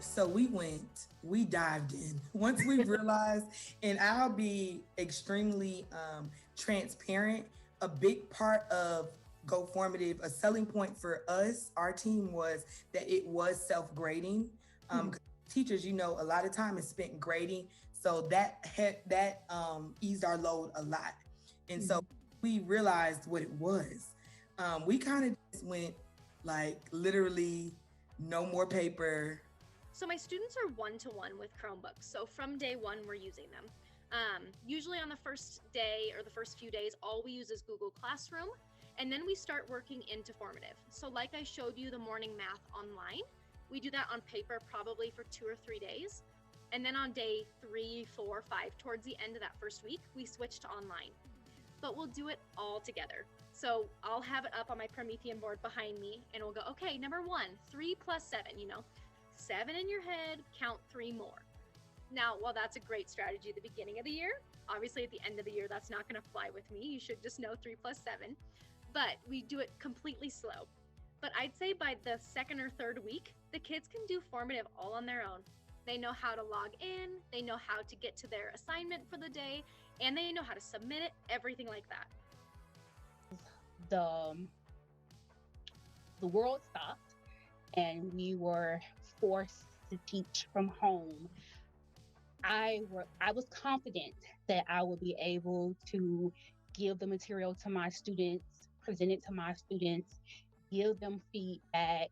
So we dived in. Once we realized, and I'll be extremely transparent, a big part of Go Formative, a selling point for us, our team, was that it was self-grading. Teachers, a lot of time is spent grading. So that eased our load a lot. And so we realized what it was. We kind of just went like literally no more paper. So my students are one-to-one with Chromebooks. So from day one, we're using them. Usually on the first day or the first few days, all we use is Google Classroom. And then we start working into Formative. So like I showed you the morning math online, we do that on paper probably for 2 or 3 days. And then on day 3, 4, 5, towards the end of that first week, we switch to online. But we'll do it all together. So I'll have it up on my Promethean board behind me and we'll go, okay, number 1, 3 plus 7, 7 in your head, count 3 more. Now, while that's a great strategy at the beginning of the year, obviously at the end of the year, that's not gonna fly with me. You should just know 3 plus 7, but we do it completely slow. But I'd say by the 2nd or 3rd week, the kids can do Formative all on their own. They know how to log in, they know how to get to their assignment for the day, and they know how to submit it, everything like that. The world stopped and we were forced to teach from home. I was confident that I would be able to give the material to my students, present it to my students, give them feedback,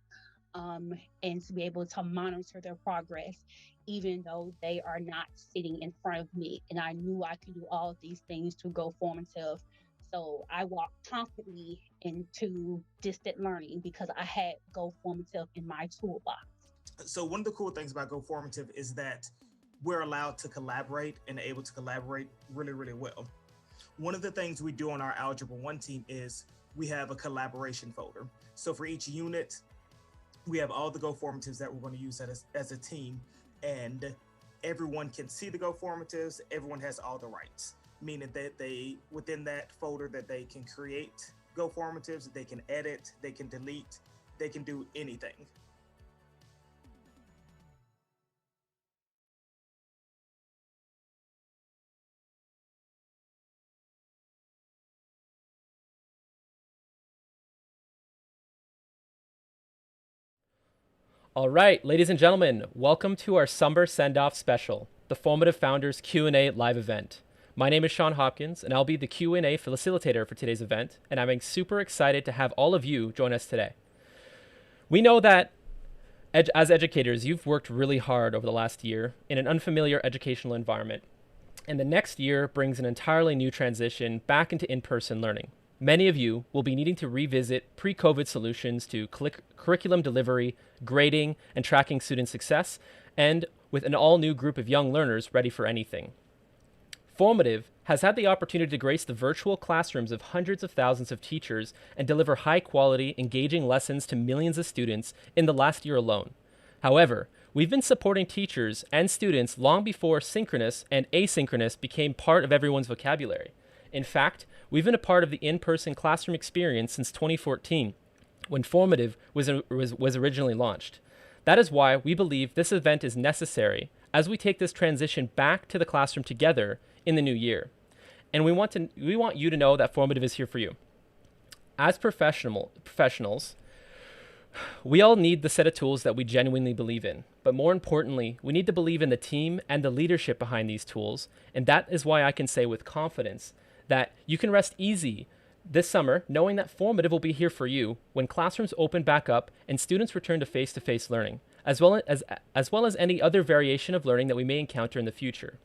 and to be able to monitor their progress, even though they are not sitting in front of me. And I knew I could do all of these things to Go Formative. So I walked confidently into distant learning because I had Go Formative in my toolbox. So one of the cool things about Go Formative is that we're allowed to collaborate and able to collaborate really, really well. One of the things we do on our Algebra 1 team is we have a collaboration folder. So for each unit, we have all the Go Formatives that we're going to use as a team, and everyone can see the Go Formatives. Everyone has all the rights, meaning that they, within that folder, that they can create Go Formatives, they can edit, they can delete, they can do anything. All right, ladies and gentlemen, welcome to our Summer Sendoff special, the Formative Founders Q&A live event. My name is Sean Hopkins, and I'll be the Q&A facilitator for today's event, and I'm super excited to have all of you join us today. We know that as educators, you've worked really hard over the last year in an unfamiliar educational environment, and the next year brings an entirely new transition back into in-person learning. Many of you will be needing to revisit pre-COVID solutions to curriculum delivery, grading, and tracking student success, and with an all-new group of young learners ready for anything. Formative has had the opportunity to grace the virtual classrooms of hundreds of thousands of teachers and deliver high-quality, engaging lessons to millions of students in the last year alone. However, we've been supporting teachers and students long before synchronous and asynchronous became part of everyone's vocabulary. In fact, we've been a part of the in-person classroom experience since 2014, when Formative was originally launched. That is why we believe this event is necessary as we take this transition back to the classroom together in the new year. And we want you to know that Formative is here for you. As professionals, we all need the set of tools that we genuinely believe in. But more importantly, we need to believe in the team and the leadership behind these tools. And that is why I can say with confidence that you can rest easy this summer knowing that Formative will be here for you when classrooms open back up and students return to face-to-face learning, as well as any other variation of learning that we may encounter in the future.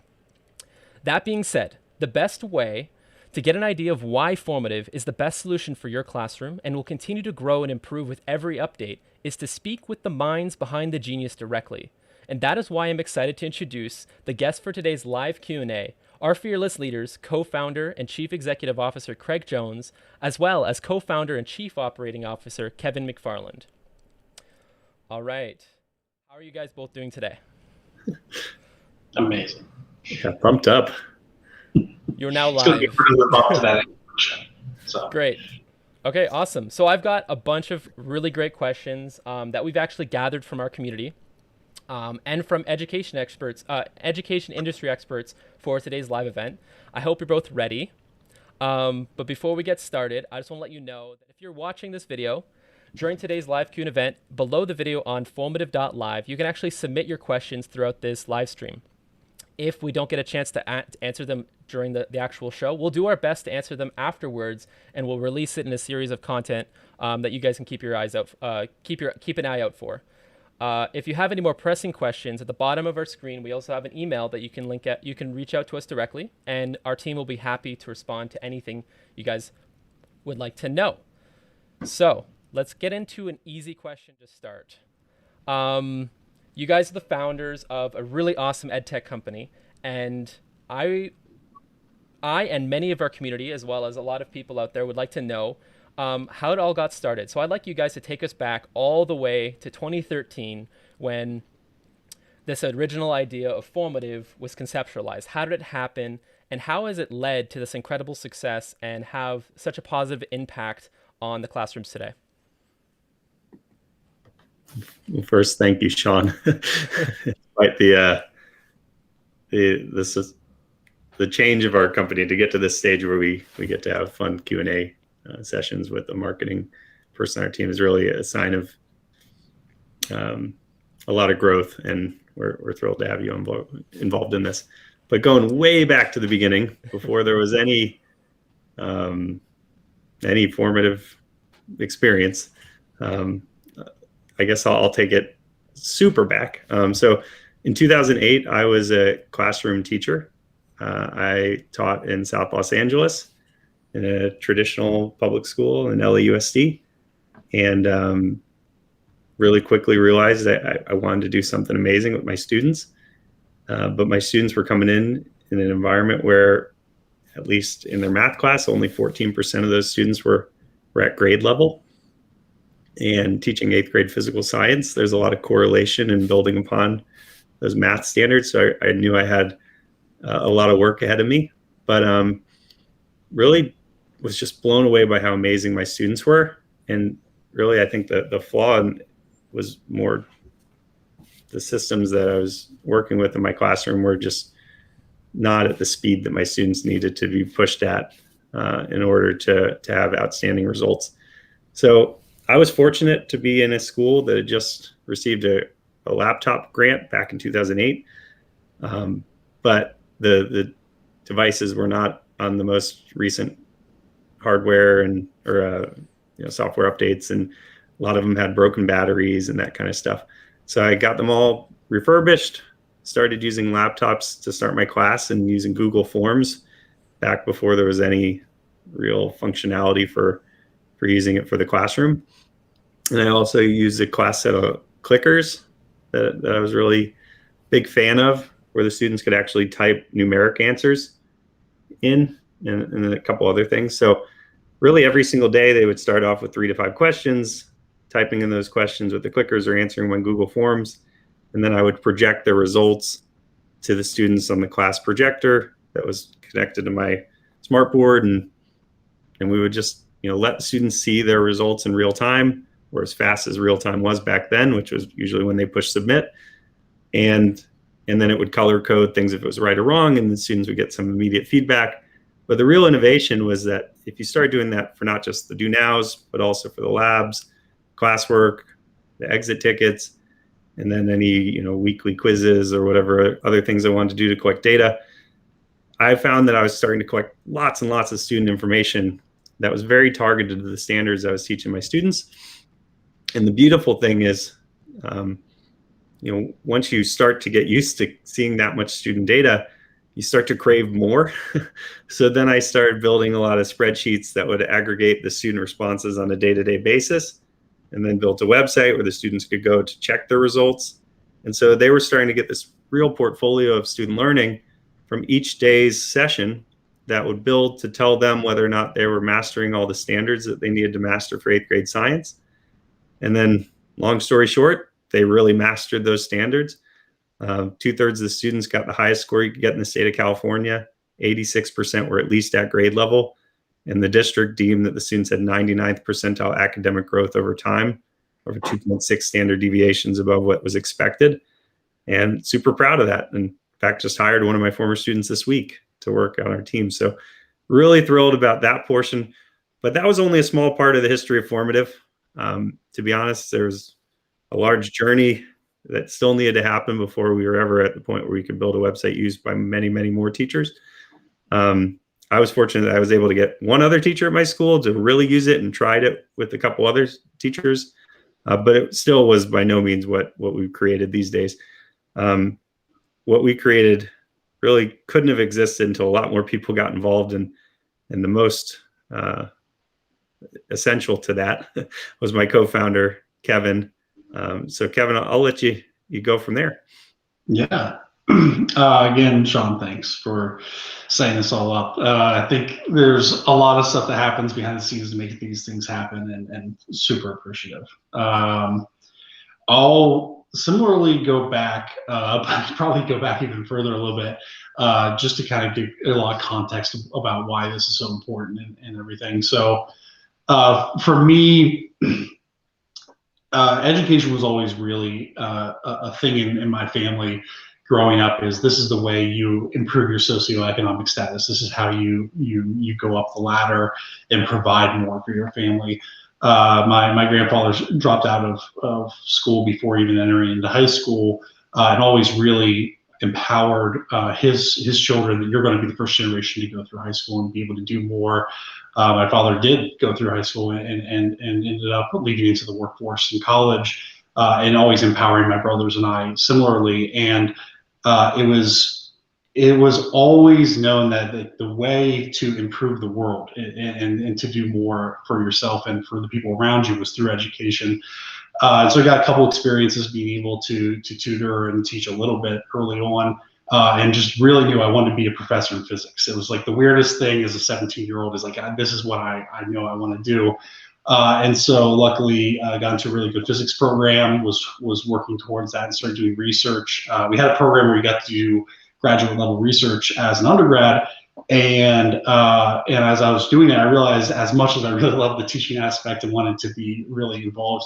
That being said, the best way to get an idea of why Formative is the best solution for your classroom and will continue to grow and improve with every update is to speak with the minds behind the genius directly. And that is why I'm excited to introduce the guest for today's live Q&A, our fearless leaders, co-founder and chief executive officer Craig Jones, as well as co-founder and chief operating officer Kevin McFarland. All right. How are you guys both doing today? Amazing. Yeah, pumped up. You're now live. It's going to be further up to that question. So. Great. Okay, awesome. So I've got a bunch of really great questions that we've actually gathered from our community and from education industry experts for today's live event. I hope you're both ready. But before we get started, I just want to let you know that if you're watching this video during today's live Q&A event, below the video on formative.live, you can actually submit your questions throughout this live stream. If we don't get a chance to answer them during the actual show, we'll do our best to answer them afterwards, and we'll release it in a series of content that you guys can keep your eyes out, keep an eye out for. If you have any more pressing questions, at the bottom of our screen, we also have an email that you can link at. You can reach out to us directly, and our team will be happy to respond to anything you guys would like to know. So let's get into an easy question to start. You guys are the founders of a really awesome ed tech company, and I and many of our community, as well as a lot of people out there, would like to know how it all got started. So I'd like you guys to take us back all the way to 2013 when this original idea of Formative was conceptualized. How did it happen, and how has it led to this incredible success and have such a positive impact on the classrooms today? Well, first, thank you, Sean. Despite the change of our company to get to this stage where we get to have fun Q&A sessions with the marketing person on our team is really a sign of a lot of growth, and we're thrilled to have you involved in this. But going way back to the beginning, before there was any formative experience, I guess I'll take it super back. So in 2008, I was a classroom teacher. I taught in South Los Angeles in a traditional public school in LAUSD, and really quickly realized that I wanted to do something amazing with my students. But my students were coming in an environment where, at least in their math class, only 14% of those students were at grade level. And teaching 8th grade physical science, there's a lot of correlation in building upon those math standards. So I knew I had a lot of work ahead of me, but really was just blown away by how amazing my students were. And really, I think the flaw was more the systems that I was working with in my classroom were just not at the speed that my students needed to be pushed at in order to have outstanding results. So I was fortunate to be in a school that had just received a laptop grant back in 2008, but the devices were not on the most recent hardware or software updates, and a lot of them had broken batteries and that kind of stuff. So I got them all refurbished, started using laptops to start my class, and using Google Forms back before there was any real functionality for using it for the classroom. And I also used a class set of clickers that I was really big fan of, where the students could actually type numeric answers in, and then a couple other things. So really every single day they would start off with 3 to 5 questions, typing in those questions with the clickers or answering on Google Forms. and then I would project the results to the students on the class projector that was connected to my smartboard, and we would just let the students see their results in real time, or as fast as real time was back then, which was usually when they push submit, and then it would color code things if it was right or wrong, and the students would get some immediate feedback. But the real innovation was that if you start doing that for not just the do nows, but also for the labs, classwork, the exit tickets, and then any weekly quizzes or whatever other things I wanted to do to collect data, I found that I was starting to collect lots and lots of student information that was very targeted to the standards I was teaching my students. And the beautiful thing is, once you start to get used to seeing that much student data, you start to crave more. So then I started building a lot of spreadsheets that would aggregate the student responses on a day-to-day basis, and then built a website where the students could go to check their results. And so they were starting to get this real portfolio of student learning from each day's session that would build to tell them whether or not they were mastering all the standards that they needed to master for 8th grade science. And then, long story short, they really mastered those standards. 2/3 of the students got the highest score you could get in the state of California. 86% were at least at grade level. And the district deemed that the students had 99th percentile academic growth over time, over 2.6 standard deviations above what was expected. And super proud of that. And in fact, just hired one of my former students this week to work on our team. So really thrilled about that portion. But that was only a small part of the history of Formative. To be honest, there was a large journey that still needed to happen before we were ever at the point where we could build a website used by many, many more teachers. I was fortunate that I was able to get one other teacher at my school to really use it, and tried it with a couple other teachers. But it still was by no means what we've created these days. What we created really couldn't have existed until a lot more people got involved, and the most essential to that was my co-founder, Kevin. So Kevin, I'll let you go from there. Yeah. Again, Sean, thanks for setting this all up. I think there's a lot of stuff that happens behind the scenes to make these things happen, and super appreciative. I'll similarly go back, probably go back even further a little bit, just to kind of give a lot of context about why this is so important and everything. So for me, education was always really a thing in my family growing up. This is the way you improve your socioeconomic status. This is how you go up the ladder and provide more for your family. My grandfather dropped out of school before even entering into high school, and always really empowered his children that you're going to be the first generation to go through high school and be able to do more. My father did go through high school and ended up leading into the workforce in college, and always empowering my brothers and I similarly. And it was always known that the way to improve the world and to do more for yourself and for the people around you was through education. So I got a couple experiences being able to tutor and teach a little bit early on, and just really knew I wanted to be a professor in physics. It was like the weirdest thing as a 17-year-old is like, this is what I know I want to do. And so luckily I got into a really good physics program, was working towards that and started doing research. We had a program where you got to do graduate level research as an undergrad. And as I was doing that, I realized as much as I really loved the teaching aspect and wanted to be really involved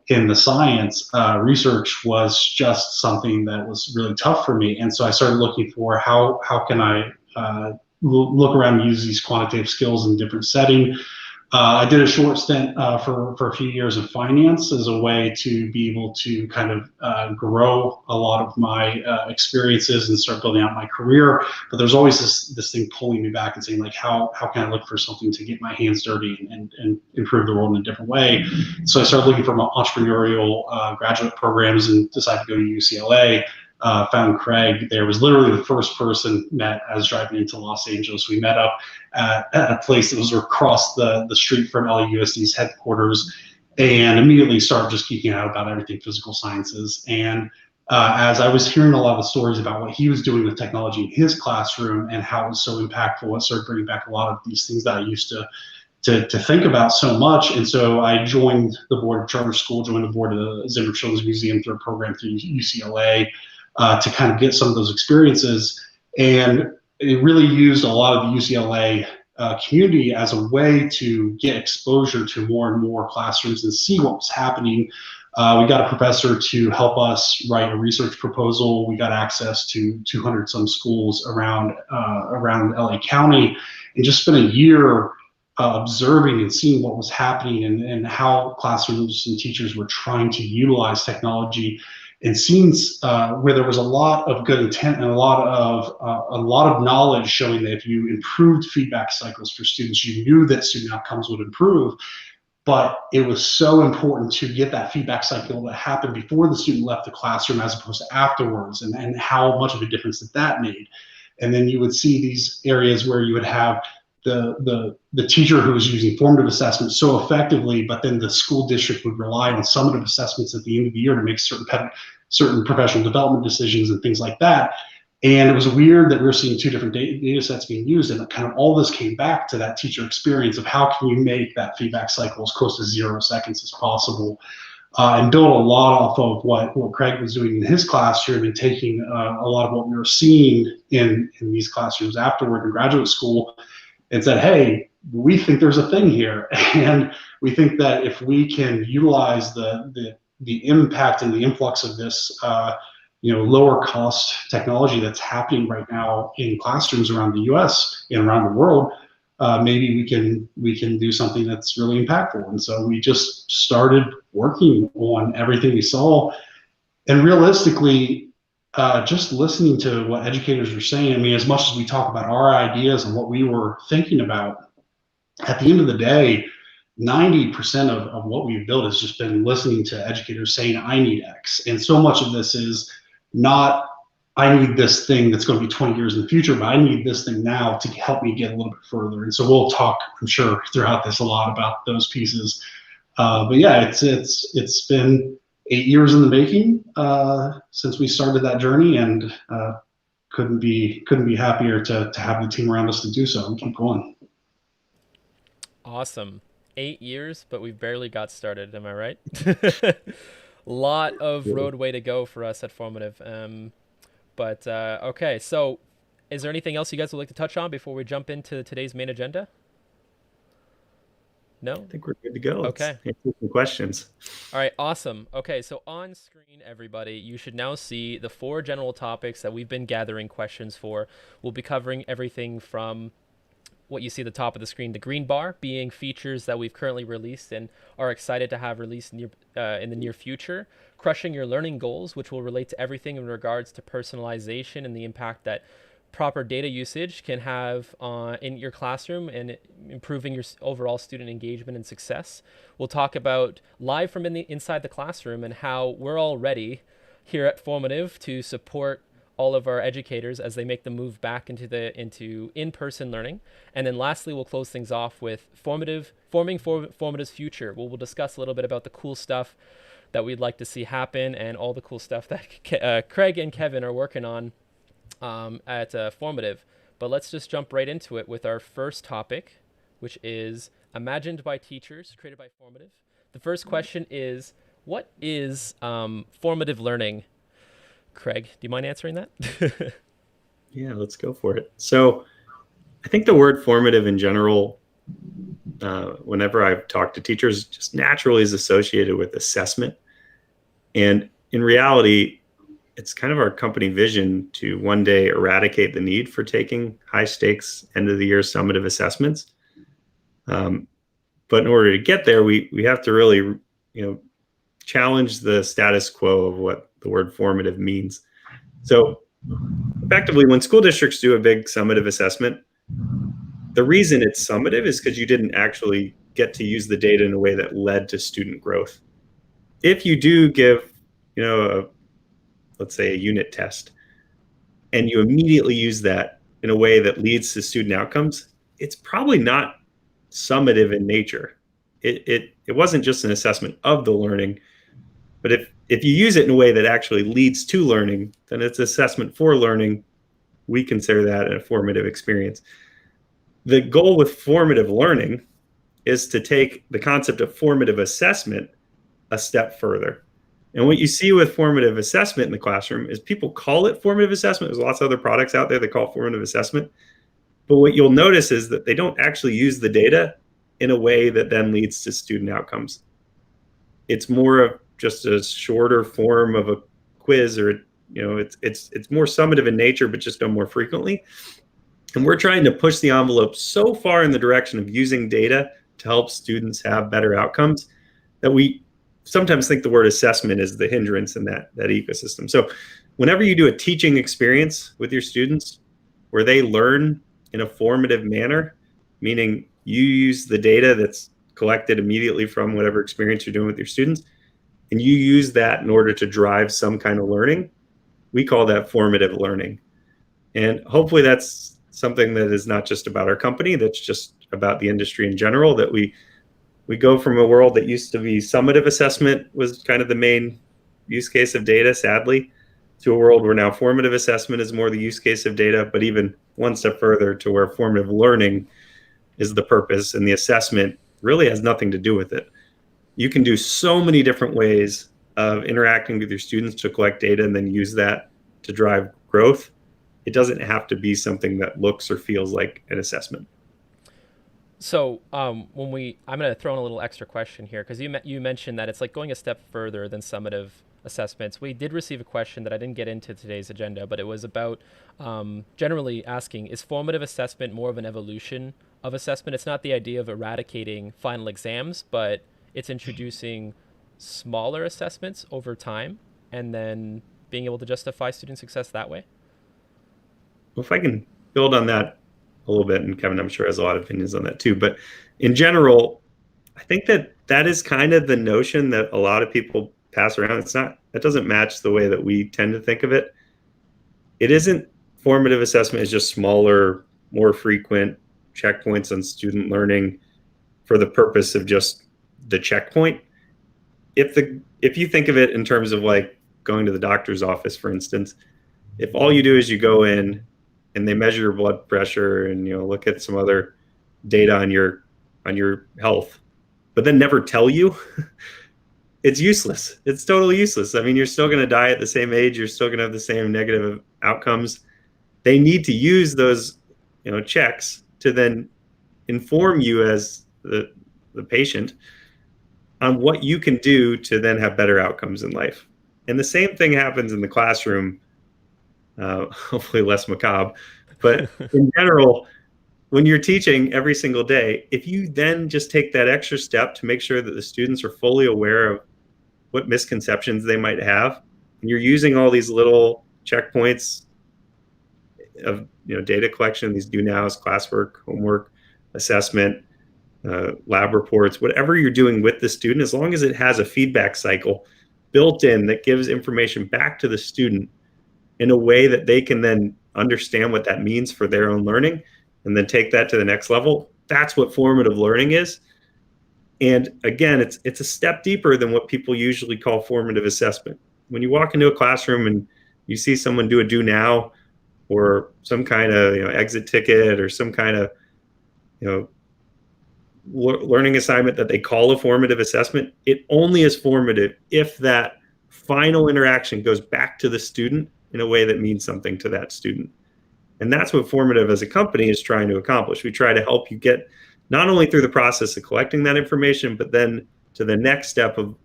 in the science, research was just something that was really tough for me. And so I started looking for how can I look around and use these quantitative skills in different setting. I did a short stint for a few years in finance as a way to be able to kind of grow a lot of my experiences and start building out my career. But there's always this thing pulling me back and saying, like, how can I look for something to get my hands dirty and improve the world in a different way? So I started looking for entrepreneurial graduate programs and decided to go to UCLA. Found Craig there. Was literally the first person met as driving into Los Angeles. We met up at a place that was across the street from LAUSD's headquarters, and immediately started just geeking out about everything physical sciences. And as I was hearing a lot of the stories about what he was doing with technology in his classroom and how it was so impactful, it started bringing back a lot of these things that I used to to think about so much. And so I joined the board of charter school, joined the board of the Zimmer Children's Museum through a program through UCLA to kind of get some of those experiences. And it really used a lot of the UCLA community as a way to get exposure to more and more classrooms and see what was happening. We got a professor to help us write a research proposal. We got access to 200 some schools around LA County, and just spent a year observing and seeing what was happening and how classrooms and teachers were trying to utilize technology, and seeing where there was a lot of good intent and a lot of knowledge showing that if you improved feedback cycles for students, you knew that student outcomes would improve. But it was so important to get that feedback cycle that happened before the student left the classroom as opposed to afterwards, and how much of a difference that made. And then you would see these areas where you would have the teacher who was using formative assessment so effectively, but then the school district would rely on summative assessments at the end of the year to make certain professional development decisions and things like that. And it was weird that we were seeing two different data sets being used, and kind of all this came back to that teacher experience of how can you make that feedback cycle as close to 0 seconds as possible, and build a lot off of what Craig was doing in his classroom, and taking a lot of what we were seeing in these classrooms afterward in graduate school, and said, hey, we think there's a thing here, and we think that if we can utilize the impact and the influx of this lower cost technology that's happening right now in classrooms around the US and around the world, maybe we can do something that's really impactful. And so we just started working on everything we saw, and realistically, just listening to what educators were saying. I mean, as much as we talk about our ideas and what we were thinking about, at the end of the day, 90% of what we've built has just been listening to educators saying, I need X. And so much of this is not, I need this thing that's going to be 20 years in the future, but I need this thing now to help me get a little bit further. And so we'll talk, I'm sure, throughout this a lot about those pieces. But yeah, it's been 8 years in the making since we started that journey, and couldn't be happier to have the team around us to do so and keep going. Awesome. 8 years, but we've barely got started. Am I right? Lot of roadway to go for us at Formative. But okay, so is there anything else you guys would like to touch on before we jump into today's main agenda? No? I think we're good to go. Okay. Let's answer some questions. All right, awesome. Okay, so on screen, everybody, you should now see the 4 general topics that we've been gathering questions for. We'll be covering everything from what you see at the top of the screen, the green bar being features that we've currently released and are excited to have released in the near future. Crushing your learning goals, which will relate to everything in regards to personalization and the impact that proper data usage can have in your classroom and improving your overall student engagement and success. We'll talk about live from inside the classroom and how we're all ready here at Formative to support all of our educators as they make the move back into in-person learning. And then lastly, we'll close things off with forming Formative's future. We'll discuss a little bit about the cool stuff that we'd like to see happen and all the cool stuff that Craig and Kevin are working on at Formative. But let's just jump right into it with our first topic, which is imagined by teachers, created by Formative. The first question is, what is formative learning? Craig, do you mind answering that? Yeah, let's go for it. So I think the word formative in general, whenever I've talked to teachers, just naturally is associated with assessment. And in reality, it's kind of our company vision to one day eradicate the need for taking high stakes end of the year summative assessments. But in order to get there, we have to really, challenge the status quo of what the word formative means. So effectively, when school districts do a big summative assessment, the reason it's summative is because you didn't actually get to use the data in a way that led to student growth. If you do give, let's say a unit test, and you immediately use that in a way that leads to student outcomes, it's probably not summative in nature. It wasn't just an assessment of the learning, but if you use it in a way that actually leads to learning, then it's assessment for learning. We consider that a formative experience. The goal with formative learning is to take the concept of formative assessment a step further. And what you see with formative assessment in the classroom is people call it formative assessment. There's lots of other products out there that call it formative assessment. But what you'll notice is that they don't actually use the data in a way that then leads to student outcomes. It's more of just a shorter form of a quiz, or it's more summative in nature, but just done more frequently. And we're trying to push the envelope so far in the direction of using data to help students have better outcomes that we sometimes think the word assessment is the hindrance in that ecosystem. So whenever you do a teaching experience with your students where they learn in a formative manner, meaning you use the data that's collected immediately from whatever experience you're doing with your students, and you use that in order to drive some kind of learning, we call that formative learning. And hopefully that's something that is not just about our company, that's just about the industry in general, that we go from a world that used to be summative assessment was kind of the main use case of data, sadly, to a world where now formative assessment is more the use case of data, but even one step further to where formative learning is the purpose and the assessment really has nothing to do with it. You can do so many different ways of interacting with your students to collect data and then use that to drive growth. It doesn't have to be something that looks or feels like an assessment. So I'm going to throw in a little extra question here, because you mentioned that it's like going a step further than summative assessments. We did receive a question that I didn't get into today's agenda, but it was about generally asking, is formative assessment more of an evolution of assessment? It's not the idea of eradicating final exams, but it's introducing smaller assessments over time and then being able to justify student success that way. Well, if I can build on that a little bit, and Kevin, I'm sure, has a lot of opinions on that too. But in general, I think that is kind of the notion that a lot of people pass around. That doesn't match the way that we tend to think of it. It isn't formative assessment is just smaller, more frequent checkpoints on student learning for the purpose of just the checkpoint. If you think of it in terms of like going to the doctor's office, for instance, if all you do is you go in and they measure your blood pressure and look at some other data on your health, but then never tell you, it's useless. It's totally useless. I mean, you're still going to die at the same age. You're still going to have the same negative outcomes. They need to use those checks to then inform you as the patient on what you can do to then have better outcomes in life. And the same thing happens in the classroom. Hopefully less macabre, but in general, when you're teaching every single day, if you then just take that extra step to make sure that the students are fully aware of what misconceptions they might have, and you're using all these little checkpoints of data collection, these do nows, classwork, homework, assessment, lab reports, whatever you're doing with the student, as long as it has a feedback cycle built in that gives information back to the student in a way that they can then understand what that means for their own learning and then take that to the next level. That's what formative learning is. And again, it's a step deeper than what people usually call formative assessment. When you walk into a classroom and you see someone do a do now or some kind of exit ticket or some kind of learning assignment that they call a formative assessment, it only is formative if that final interaction goes back to the student in a way that means something to that student. And that's what Formative as a company is trying to accomplish. We try to help you get not only through the process of collecting that information, but then to the next step of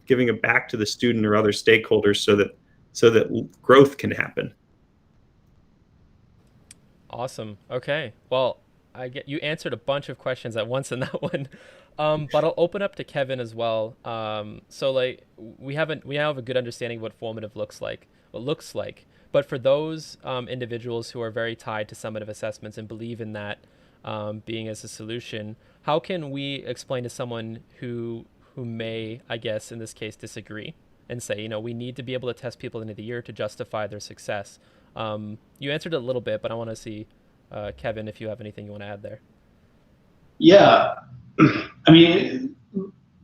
giving it back to the student or other stakeholders so that growth can happen. Awesome. Okay. Well, you answered a bunch of questions at once in that one. But I'll open up to Kevin as well. So like we have a good understanding of what formative looks like. But for those individuals who are very tied to summative assessments and believe in that being as a solution, how can we explain to someone who may, I guess, in this case, disagree and say, we need to be able to test people into the year to justify their success? You answered it a little bit, but I want to see, Kevin, if you have anything you want to add there. Yeah. I mean,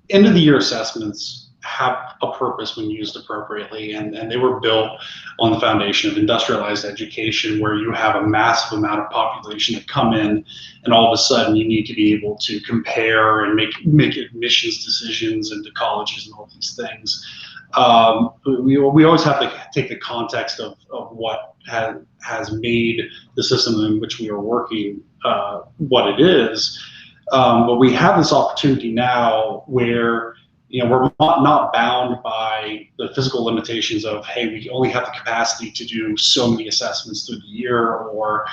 end of the year assessments have a purpose when used appropriately, and they were built on the foundation of industrialized education, where you have a massive amount of population that come in, and all of a sudden you need to be able to compare and make admissions decisions into colleges and all these things. We always have to take the context of what has made the system in which we are working what it is. But we have this opportunity now where, we're not bound by the physical limitations of, hey, we only have the capacity to do so many assessments through the year, or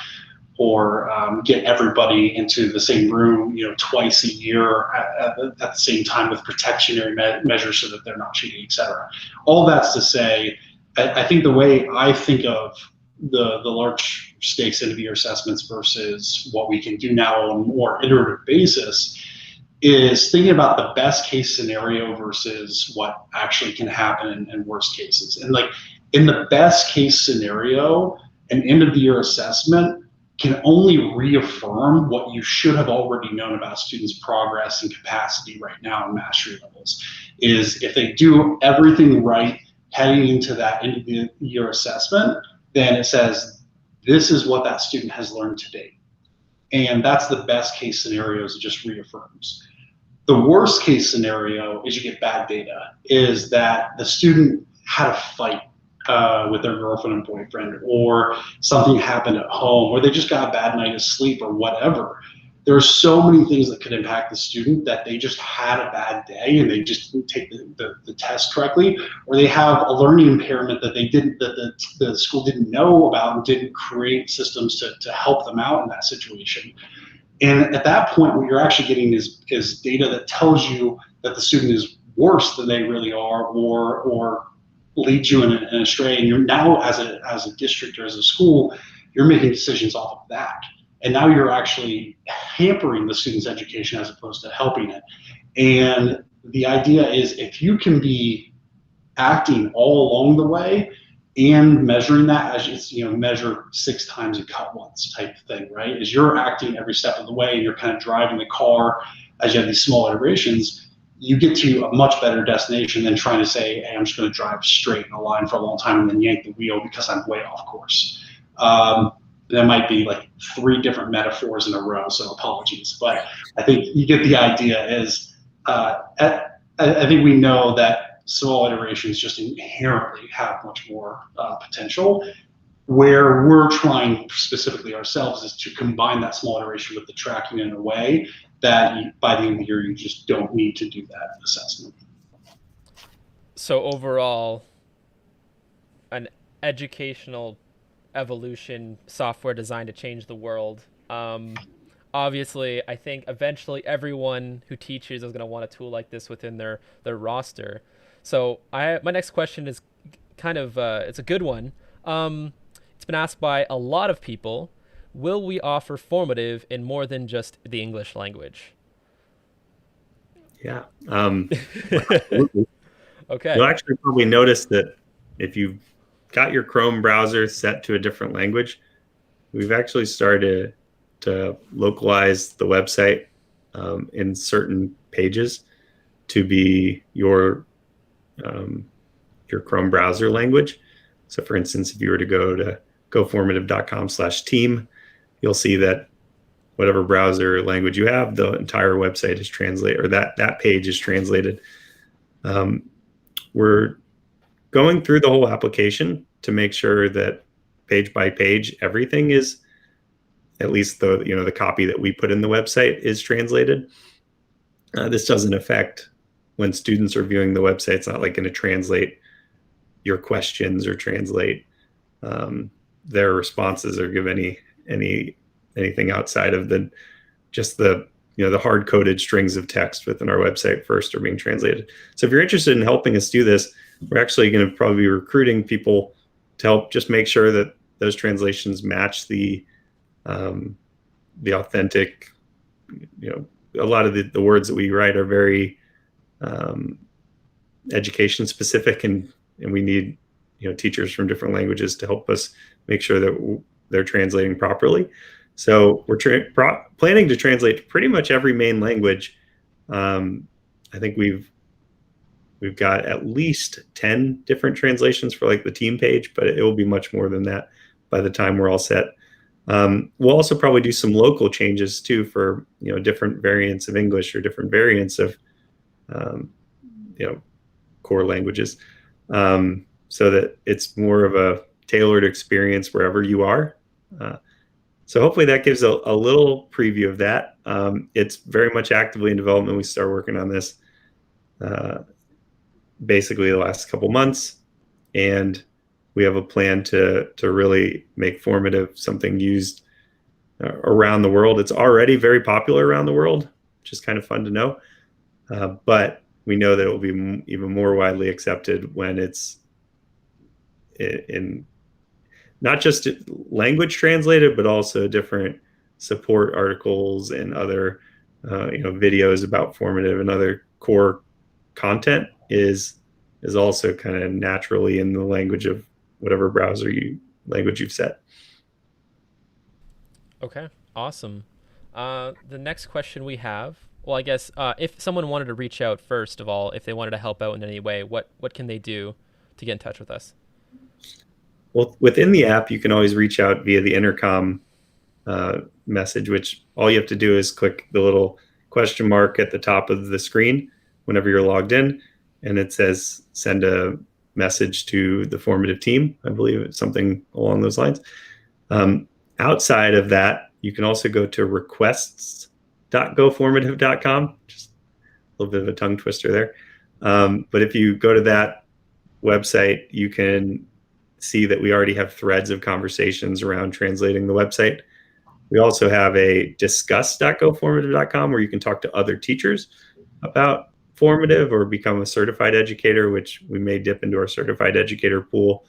get everybody into the same room, twice a year at the same time with protectionary measures so that they're not cheating, et cetera. All that's to say, I think the way I think of the large stakes end of year assessments versus what we can do now on a more iterative basis is thinking about the best case scenario versus what actually can happen in worst cases. And like in the best case scenario, an end of the year assessment can only reaffirm what you should have already known about students' progress and capacity right now in mastery levels. Is if they do everything right heading into that end of the year assessment, then it says this is what that student has learned to date. And that's the best case scenario, is it just reaffirms. The worst case scenario is you get bad data, is that the student had a fight with their girlfriend and boyfriend, or something happened at home, or they just got a bad night of sleep, or whatever. There are so many things that could impact the student, that they just had a bad day and they just didn't take the test correctly, or they have a learning impairment that the school didn't know about and didn't create systems to help them out in that situation. And at that point, what you're actually getting is data that tells you that the student is worse than they really are, or leads you in an astray. And you're now, as a district or as a school, you're making decisions off of that. And now you're actually hampering the student's education as opposed to helping it. And the idea is, if you can be acting all along the way and measuring that as it's, measure 6 times and cut once type of thing, right? Is you're acting every step of the way, and you're kind of driving the car as you have these small iterations, you get to a much better destination than trying to say, hey, I'm just going to drive straight in a line for a long time and then yank the wheel because I'm way off course. There might be like 3 different metaphors in a row, so apologies. But I think you get the idea. Is I think we know that small iterations just inherently have much more potential. Where we're trying specifically ourselves is to combine that small iteration with the tracking in a way that by the end of the year, you just don't need to do that assessment. So overall, an educational evolution software designed to change the world. Obviously, I think eventually everyone who teaches is going to want a tool like this within their roster. So my next question is kind of, it's a good one. It's been asked by a lot of people. Will we offer formative in more than just the English language? Yeah. Okay. You'll actually probably notice that if you've got your Chrome browser set to a different language, we've actually started to localize the website in certain pages to be your Chrome browser language. So for instance, if you were to go to goformative.com/team, you'll see that whatever browser language you have, the entire website is translated, or that page is translated. We're going through the whole application to make sure that page by page, everything is, at least the copy that we put in the website, is translated. This doesn't affect when students are viewing the website. It's not like going to translate your questions or translate their responses or give anything outside of the hard-coded strings of text within our website first are being translated. So if you're interested in helping us do this, we're actually going to probably be recruiting people to help just make sure that those translations match the authentic. A lot of the words that we write are very education specific, and we need teachers from different languages to help us make sure that they're translating properly. So we're planning to translate to pretty much every main language. I think we've We've got at least 10 different translations for like the team page, but it will be much more than that by the time we're all set. We'll also probably do some local changes too for, different variants of English or different variants of, core languages, so that it's more of a tailored experience wherever you are. So hopefully that gives a little preview of that. It's very much actively in development. We started working on this basically the last couple months, and we have a plan to really make Formative something used around the world. It's already very popular around the world, which is kind of fun to know. But we know that it will be even more widely accepted when it's in not just language translated, but also different support articles and other videos about Formative and other core content is also kind of naturally in the language of whatever language you've set. Okay, awesome. The next question we have, well, I guess if someone wanted to reach out, first of all, if they wanted to help out in any way, what can they do to get in touch with us? Well, within the app, you can always reach out via the intercom message, which all you have to do is click the little question mark at the top of the screen whenever you're logged in, and it says send a message to the Formative team. I believe it's something along those lines. Outside of that, you can also go to requests.goformative.com. Just a little bit of a tongue twister there. But if you go to that website, you can see that we already have threads of conversations around translating the website. We also have a discuss.goformative.com where you can talk to other teachers about Formative or become a certified educator, which we may dip into our certified educator pool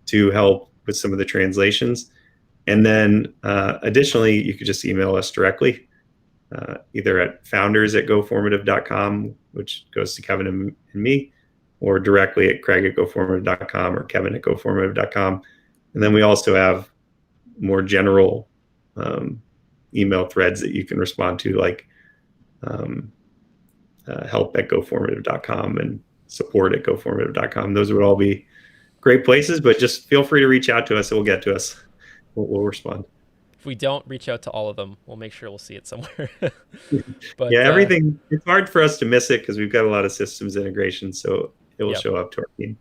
to help with some of the translations. And then additionally, you could just email us directly, either at founders@goformative.com, which goes to Kevin and me, or directly at craig@goformative.com or kevin@goformative.com. And then we also have more general email threads that you can respond to, like help@goformative.com and support@goformative.com. Those would all be great places, but just feel free to reach out to us. It will get to us. We'll respond. If we don't reach out to all of them, we'll make sure we'll see it somewhere. But yeah, everything, it's hard for us to miss it because we've got a lot of systems integration, so it will show up to our team.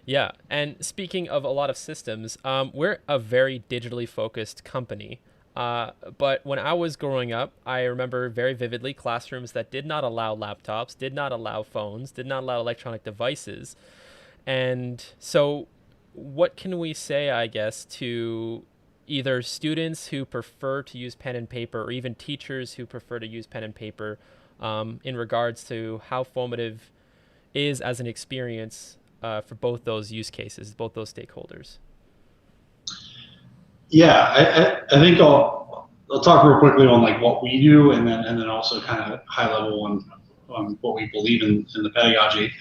Yeah, and speaking of a lot of systems, we're a very digitally focused company. But when I was growing up, I remember very vividly classrooms that did not allow laptops, did not allow phones, did not allow electronic devices. And so what can we say, I guess, to either students who prefer to use pen and paper or even teachers who prefer to use pen and paper in regards to how Formative is as an experience for both those use cases, both those stakeholders? Yeah, I think I'll talk real quickly on like what we do, and then also kind of high level on what we believe in the pedagogy.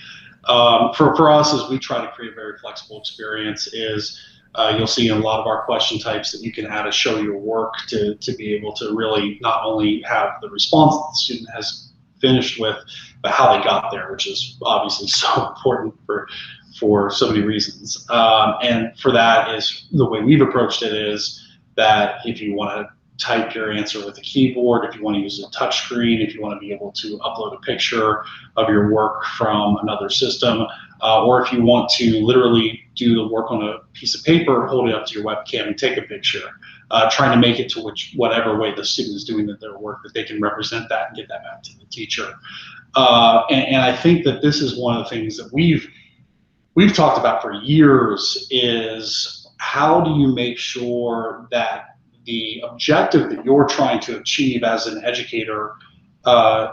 For us, as we try to create a very flexible experience, is you'll see in a lot of our question types that you can add a show your work to be able to really not only have the response that the student has finished with, but how they got there, which is obviously so important for so many reasons. And for that is the way we've approached it is that if you want to type your answer with a keyboard, if you want to use a touch screen, if you want to be able to upload a picture of your work from another system, or if you want to literally do the work on a piece of paper, hold it up to your webcam and take a picture, trying to make it to whatever way the student is doing their work, that they can represent that and get that back to the teacher. And I think that this is one of the things that we've talked about for years is how do you make sure that the objective that you're trying to achieve as an educator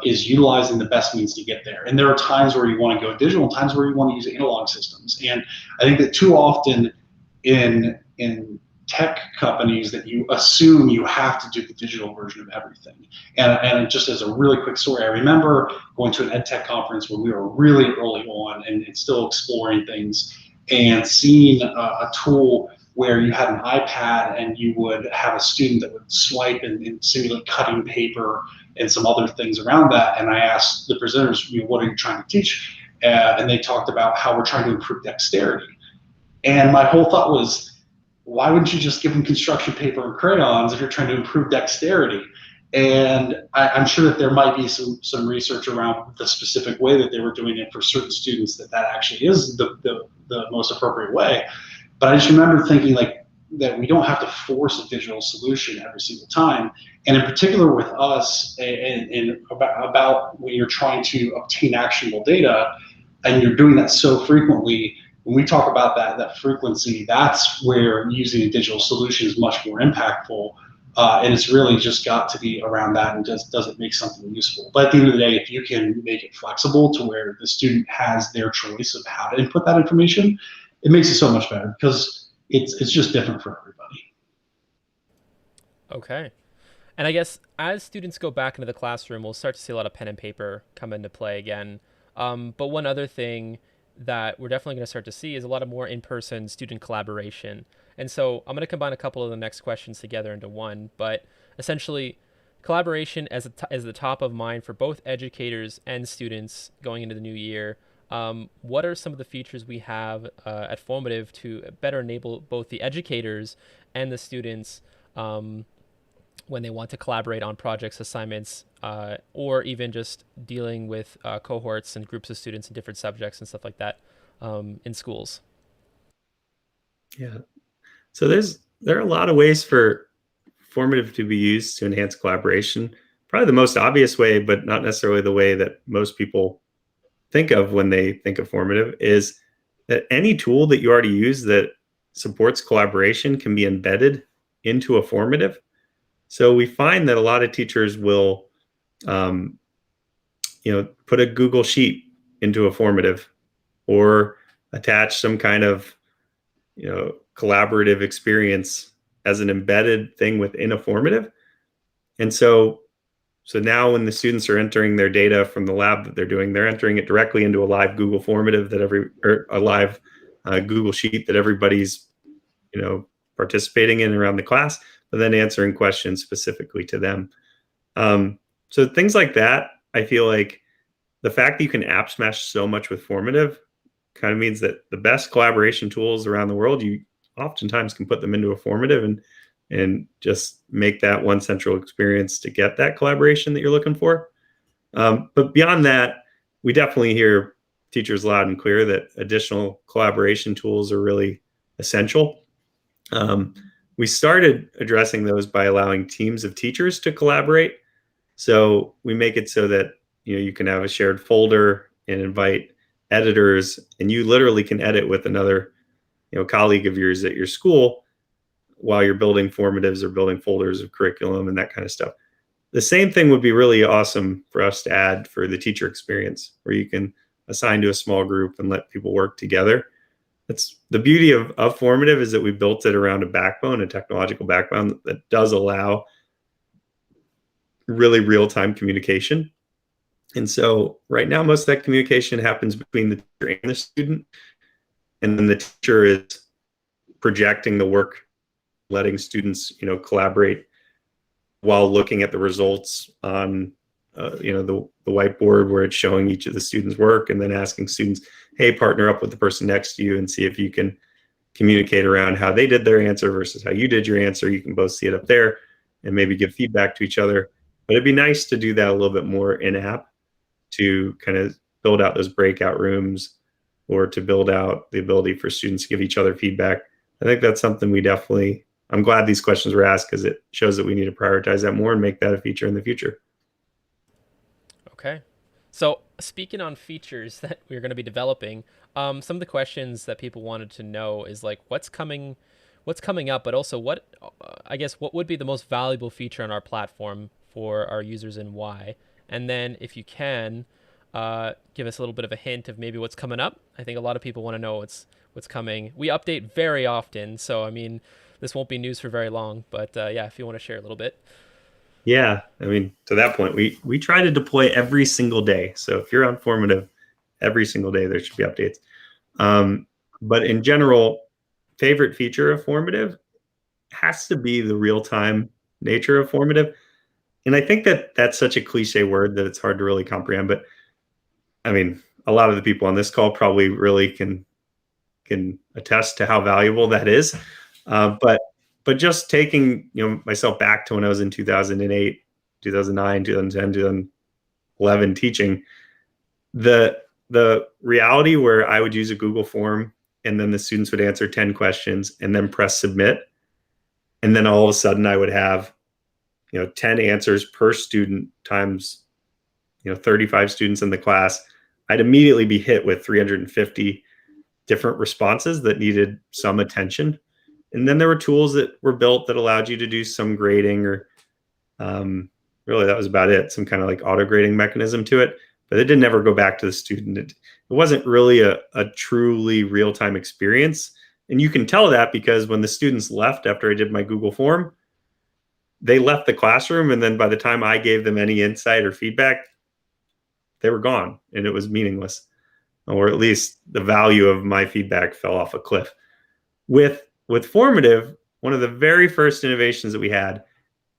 is utilizing the best means to get there. And there are times where you want to go digital, times where you want to use analog systems. And I think that too often in tech companies that you assume you have to do the digital version of everything. And just as a really quick story, I remember going to an ed tech conference when we were really early on and still exploring things, and seeing a tool where you had an iPad and you would have a student that would swipe and simulate cutting paper and some other things around that. And I asked the presenters, what are you trying to teach? and they talked about how we're trying to improve dexterity. And my whole thought was, why wouldn't you just give them construction paper and crayons if you're trying to improve dexterity? And I'm sure that there might be some research around the specific way that they were doing it for certain students, that actually is the most appropriate way. But I just remember thinking like that we don't have to force a digital solution every single time. And in particular with us, and about when you're trying to obtain actionable data, and you're doing that so frequently, when we talk about that frequency, that's where using a digital solution is much more impactful. And it's really just got to be around that, and just doesn't make something useful. But at the end of the day, if you can make it flexible to where the student has their choice of how to input that information, it makes it so much better, because it's just different for everybody. Okay. And I guess as students go back into the classroom, we'll start to see a lot of pen and paper come into play again. But one other thing that we're definitely going to start to see is a lot of more in-person student collaboration. And so I'm going to combine a couple of the next questions together into one, but essentially collaboration as the top of mind for both educators and students going into the new year. What are some of the features we have at Formative to better enable both the educators and the students when they want to collaborate on projects, assignments, or even just dealing with cohorts and groups of students in different subjects and stuff like that in schools? Yeah. So there are a lot of ways for Formative to be used to enhance collaboration. Probably the most obvious way, but not necessarily the way that most people think of when they think of Formative, is that any tool that you already use that supports collaboration can be embedded into a Formative. So we find that a lot of teachers will, put a Google Sheet into a Formative, or attach some kind of, collaborative experience as an embedded thing within a Formative. And so now when the students are entering their data from the lab that they're doing, they're entering it directly into a live Google Formative or a live Google Sheet that everybody's, participating in around the class, but then answering questions specifically to them. So things like that, I feel like the fact that you can app smash so much with Formative kind of means that the best collaboration tools around the world, you oftentimes can put them into a Formative and just make that one central experience to get that collaboration that you're looking for. But beyond that, we definitely hear teachers loud and clear that additional collaboration tools are really essential. We started addressing those by allowing teams of teachers to collaborate. So we make it so that you can have a shared folder and invite editors, and you literally can edit with another colleague of yours at your school while you're building formatives or building folders of curriculum and that kind of stuff. The same thing would be really awesome for us to add for the teacher experience, where you can assign to a small group and let people work together. That's the beauty of Formative, is that we built it around a technological backbone that does allow really real-time communication. And so right now, most of that communication happens between the teacher and the student. And then the teacher is projecting the work, letting students, collaborate while looking at the results on, the whiteboard where it's showing each of the students' work, and then asking students, hey, partner up with the person next to you and see if you can communicate around how they did their answer versus how you did your answer. You can both see it up there and maybe give feedback to each other. But it'd be nice to do that a little bit more in-app, to kind of build out those breakout rooms, or to build out the ability for students to give each other feedback. I think that's something I'm glad these questions were asked, because it shows that we need to prioritize that more and make that a feature in the future. Okay. So speaking on features that we're going to be developing, some of the questions that people wanted to know is like, what's coming up, but also what would be the most valuable feature on our platform for our users, and why? And then if you can, give us a little bit of a hint of maybe what's coming up. I think a lot of people want to know what's coming. We update very often, so I mean, this won't be news for very long, but if you want to share a little bit. Yeah, I mean, to that point, we try to deploy every single day. So if you're on Formative, every single day there should be updates. But in general, favorite feature of Formative has to be the real-time nature of Formative. And I think that that's such a cliche word that it's hard to really comprehend. But I mean, a lot of the people on this call probably really can attest to how valuable that is. But just taking myself back to when I was in 2008, 2009, 2010, 2011 teaching, the reality where I would use a Google form and then the students would answer 10 questions and then press submit, and then all of a sudden I would have 10 answers per student times 35 students in the class. I'd immediately be hit with 350 different responses that needed some attention. And then there were tools that were built that allowed you to do some grading, or really that was about it, some kind of like auto grading mechanism to it, but it didn't ever go back to the student. It wasn't really a truly real-time experience. And you can tell that because when the students left after I did my Google form, they left the classroom, and then by the time I gave them any insight or feedback, they were gone and it was meaningless, or at least the value of my feedback fell off a cliff. With Formative, one of the very first innovations that we had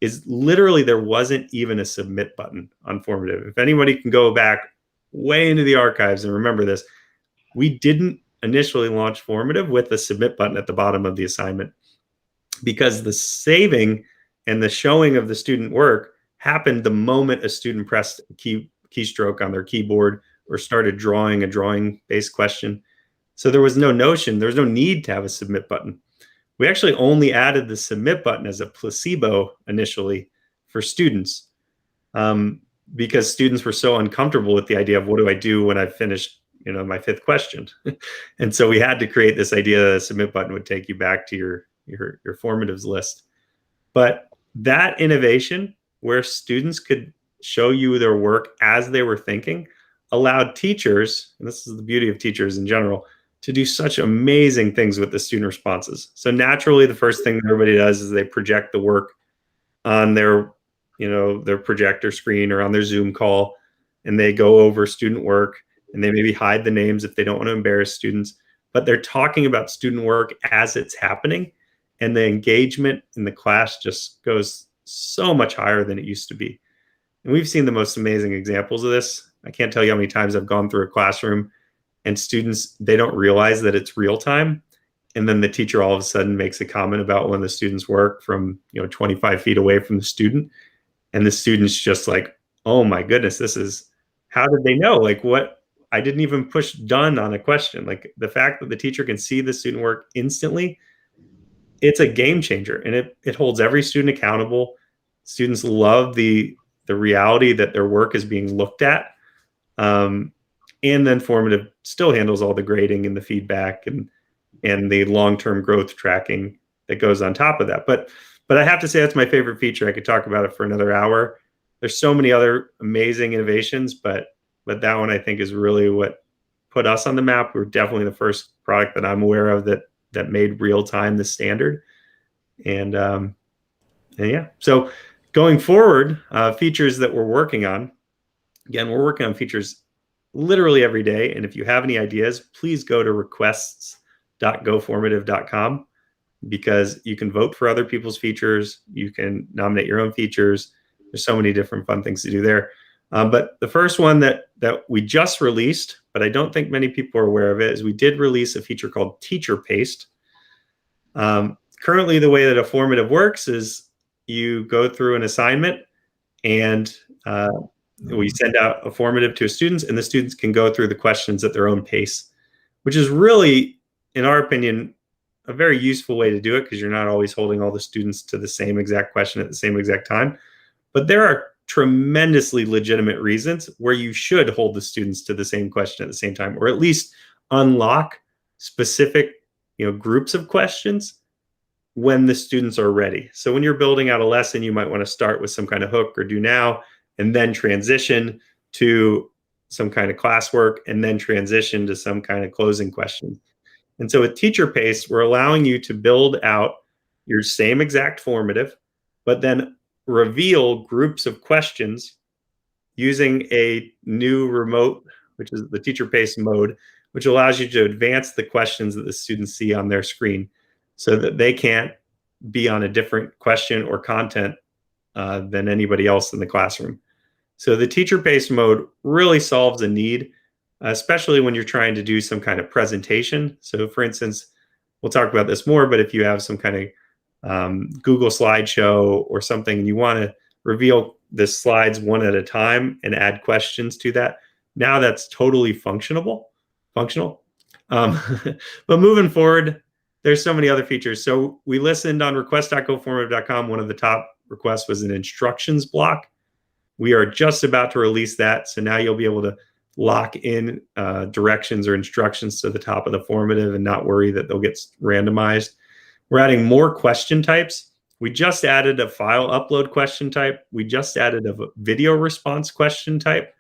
is literally there wasn't even a submit button on Formative. If anybody can go back way into the archives and remember this, we didn't initially launch Formative with the submit button at the bottom of the assignment, because the saving and the showing of the student work happened the moment a student pressed a keystroke on their keyboard or started drawing a drawing-based question. So there was no need to have a submit button. We actually only added the submit button as a placebo initially for students, because students were so uncomfortable with the idea of what do I do when I've finished my fifth question. And so we had to create this idea that a submit button would take you back to your formatives list. But that innovation where students could show you their work as they were thinking allowed teachers, and this is the beauty of teachers in general, to do such amazing things with the student responses. So naturally, the first thing that everybody does is they project the work on their projector screen or on their Zoom call, and they go over student work, and they maybe hide the names if they don't want to embarrass students, but they're talking about student work as it's happening, and the engagement in the class just goes so much higher than it used to be. And we've seen the most amazing examples of this. I can't tell you how many times I've gone through a classroom and students, they don't realize that it's real time. And then the teacher all of a sudden makes a comment about one of the students' work from 25 feet away from the student. And the student's just like, oh my goodness, how did they know? Like, what? I didn't even push done on a question. Like, the fact that the teacher can see the student work instantly, it's a game changer, and it holds every student accountable. Students love the reality that their work is being looked at. And then Formative still handles all the grading and the feedback and the long-term growth tracking that goes on top of that. But I have to say that's my favorite feature. I could talk about it for another hour. There's so many other amazing innovations, but that one I think is really what put us on the map. We're definitely the first product that I'm aware of that made real time the standard. And yeah, so going forward, features that we're working on. Again, we're working on features literally every day. And if you have any ideas, please go to requests.goformative.com, because you can vote for other people's features. You can nominate your own features. There's so many different fun things to do there. But the first one that we just released, but I don't think many people are aware of it, is we did release a feature called Teacher Paste. Currently, the way that a formative works is you go through an assignment and we send out a formative to students, and the students can go through the questions at their own pace, which is really, in our opinion, a very useful way to do it, because you're not always holding all the students to the same exact question at the same exact time. But there are tremendously legitimate reasons where you should hold the students to the same question at the same time, or at least unlock specific groups of questions when the students are ready. So when you're building out a lesson, you might want to start with some kind of hook or do now, and then transition to some kind of classwork, and then transition to some kind of closing question. And so with Teacher Paste, we're allowing you to build out your same exact formative, but then reveal groups of questions using a new remote, which is the Teacher Paste mode, which allows you to advance the questions that the students see on their screen so that they can't be on a different question or content than anybody else in the classroom. So the Teacher Paste mode really solves a need especially when you're trying to do some kind of presentation. So for instance, we'll talk about this more, but if you have some kind of Google slideshow or something, and you want to reveal the slides one at a time and add questions to that, now that's totally functional. But moving forward, there's so many other features. So we listened on request.goformative.com. One of the top requests was an instructions block. We are just about to release that. So now you'll be able to lock in directions or instructions to the top of the formative and not worry that they'll get randomized. We're adding more question types. We just added a file upload question type. We just added a video response question type.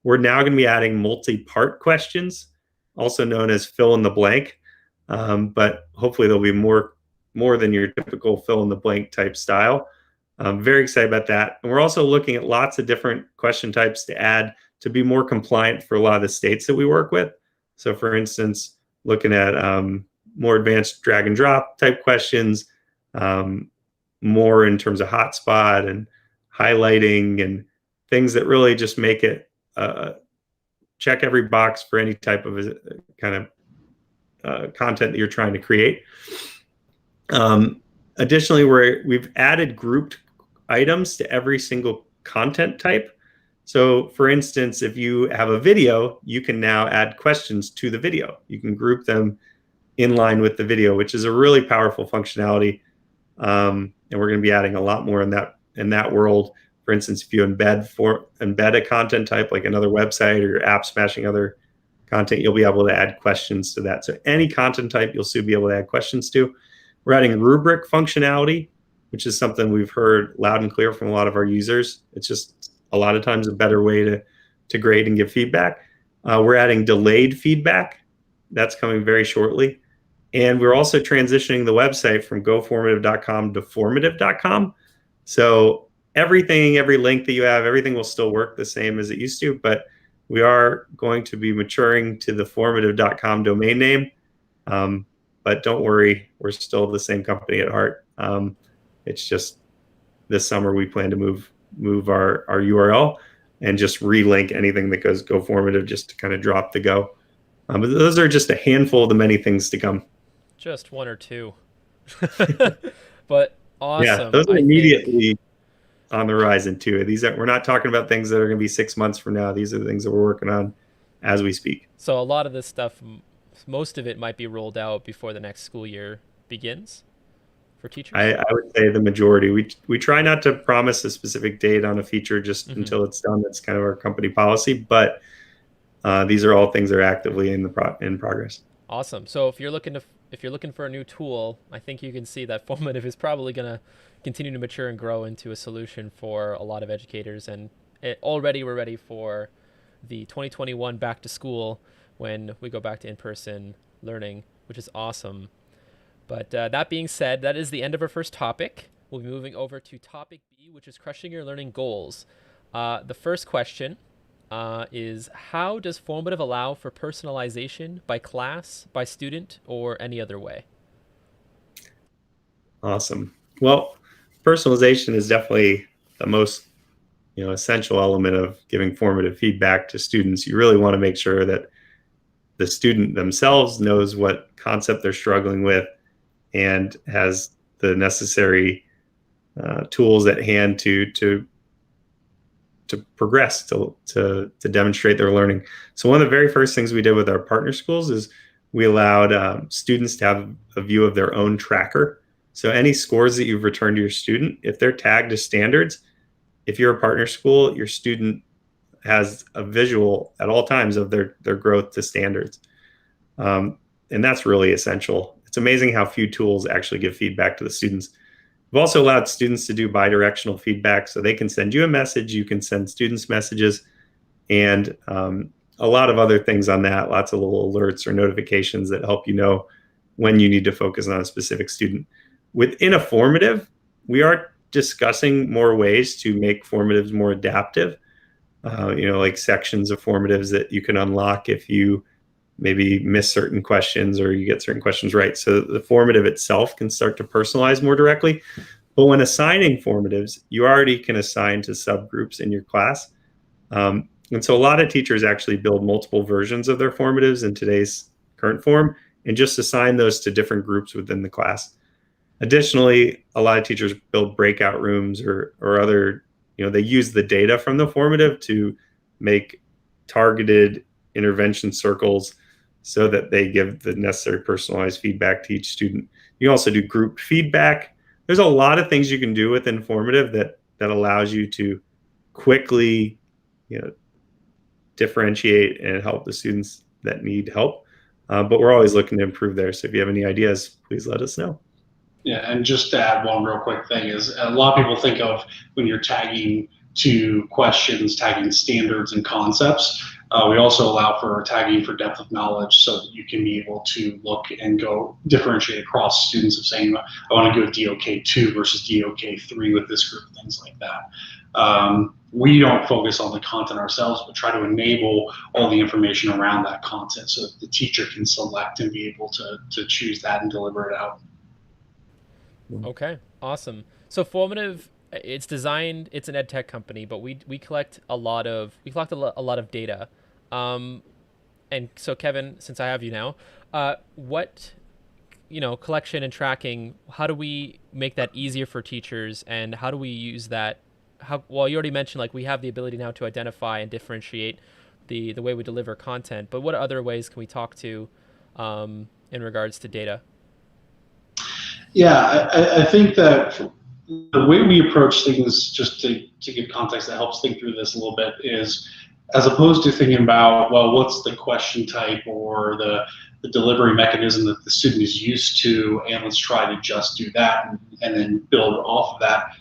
We're now going to be adding multi-part questions, also known as fill in the blank. But hopefully there'll be more than your typical fill in the blank type style. I'm very excited about that. And we're also looking at lots of different question types to add to be more compliant for a lot of the states that we work with. So for instance, looking at more advanced drag and drop type questions, more in terms of hotspot and highlighting and things that really just make it check every box for any type of kind of content that you're trying to create. Additionally, we've added grouped items to every single content type. So for instance, if you have a video, you can now add questions to the video. You can group them in line with the video, which is a really powerful functionality. And we're going to be adding a lot more in that world. For instance, if you embed a content type like another website or your app smashing other content, you'll be able to add questions to that. So any content type, you'll soon be able to add questions to. We're adding rubric functionality, which is something we've heard loud and clear from a lot of our users. It's just a lot of times a better way to grade and give feedback. We're adding delayed feedback. That's coming very shortly. And we're also transitioning the website from goformative.com to formative.com. So every link that you have, everything will still work the same as it used to, but we are going to be maturing to the formative.com domain name. But don't worry, we're still the same company at heart. It's just this summer we plan to move our URL and just relink anything that goes Go Formative just to kind of drop the Go. But those are just a handful of the many things to come. Just one or two. But awesome. Yeah, those are immediately on the horizon too. We're not talking about things that are going to be 6 months from now. These are the things that we're working on as we speak. So a lot of this stuff, most of it might be rolled out before the next school year begins for teachers? I would say the majority. We try not to promise a specific date on a feature just until it's done. That's kind of our company policy, but these are all things that are actively in progress. Awesome. So if you're looking for a new tool, I think you can see that Formative is probably going to continue to mature and grow into a solution for a lot of educators. And already we're ready for the 2021 back to school when we go back to in-person learning, which is awesome. But that being said, that is the end of our first topic. We'll be moving over to topic B, which is crushing your learning goals. The first question is, how does Formative allow for personalization by class, by student, or any other way? Awesome. Well, personalization is definitely the most essential element of giving formative feedback to students. You really want to make sure that the student themselves knows what concept they're struggling with and has the necessary tools at hand to progress, to demonstrate their learning. So one of the very first things we did with our partner schools is we allowed students to have a view of their own tracker. So any scores that you've returned to your student, if they're tagged as standards, if you're a partner school, your student has a visual at all times of their growth to standards. And that's really essential. It's amazing how few tools actually give feedback to the students. We've also allowed students to do bidirectional feedback, so they can send you a message, you can send students messages, and a lot of other things on that, lots of little alerts or notifications that help you know when you need to focus on a specific student. Within a formative, we are discussing more ways to make formatives more adaptive, like sections of formatives that you can unlock if you maybe miss certain questions or you get certain questions right. So the formative itself can start to personalize more directly. But when assigning formatives, you already can assign to subgroups in your class. And so a lot of teachers actually build multiple versions of their formatives in today's current form and just assign those to different groups within the class. Additionally, a lot of teachers build breakout rooms or other, they use the data from the formative to make targeted intervention circles so that they give the necessary personalized feedback to each student. You also do group feedback. There's a lot of things you can do with informative that allows you to quickly, differentiate and help the students that need help. But we're always looking to improve there. So if you have any ideas, please let us know. Yeah, and just to add one real quick thing is a lot of people think of when you're tagging to questions, tagging standards and concepts. We also allow for tagging for depth of knowledge so that you can be able to look and go differentiate across students of saying, I want to go DOK2 versus DOK3 with this group, things like that. We don't focus on the content ourselves, but try to enable all the information around that content so that the teacher can select and be able to choose that and deliver it out. Okay, awesome. So Formative, it's designed, it's an ed tech company, but we collect a lot of data. And so Kevin, since I have you now, what, collection and tracking, how do we make that easier for teachers, and how do we use that? Well, you already mentioned we have the ability now to identify and differentiate the way we deliver content, but what other ways can we talk to in regards to data? Yeah, I think that the way we approach things, just to give context that helps think through this a little bit, is as opposed to thinking about, well, what's the question type or the delivery mechanism that the student is used to, and let's try to just do that and then build off of that.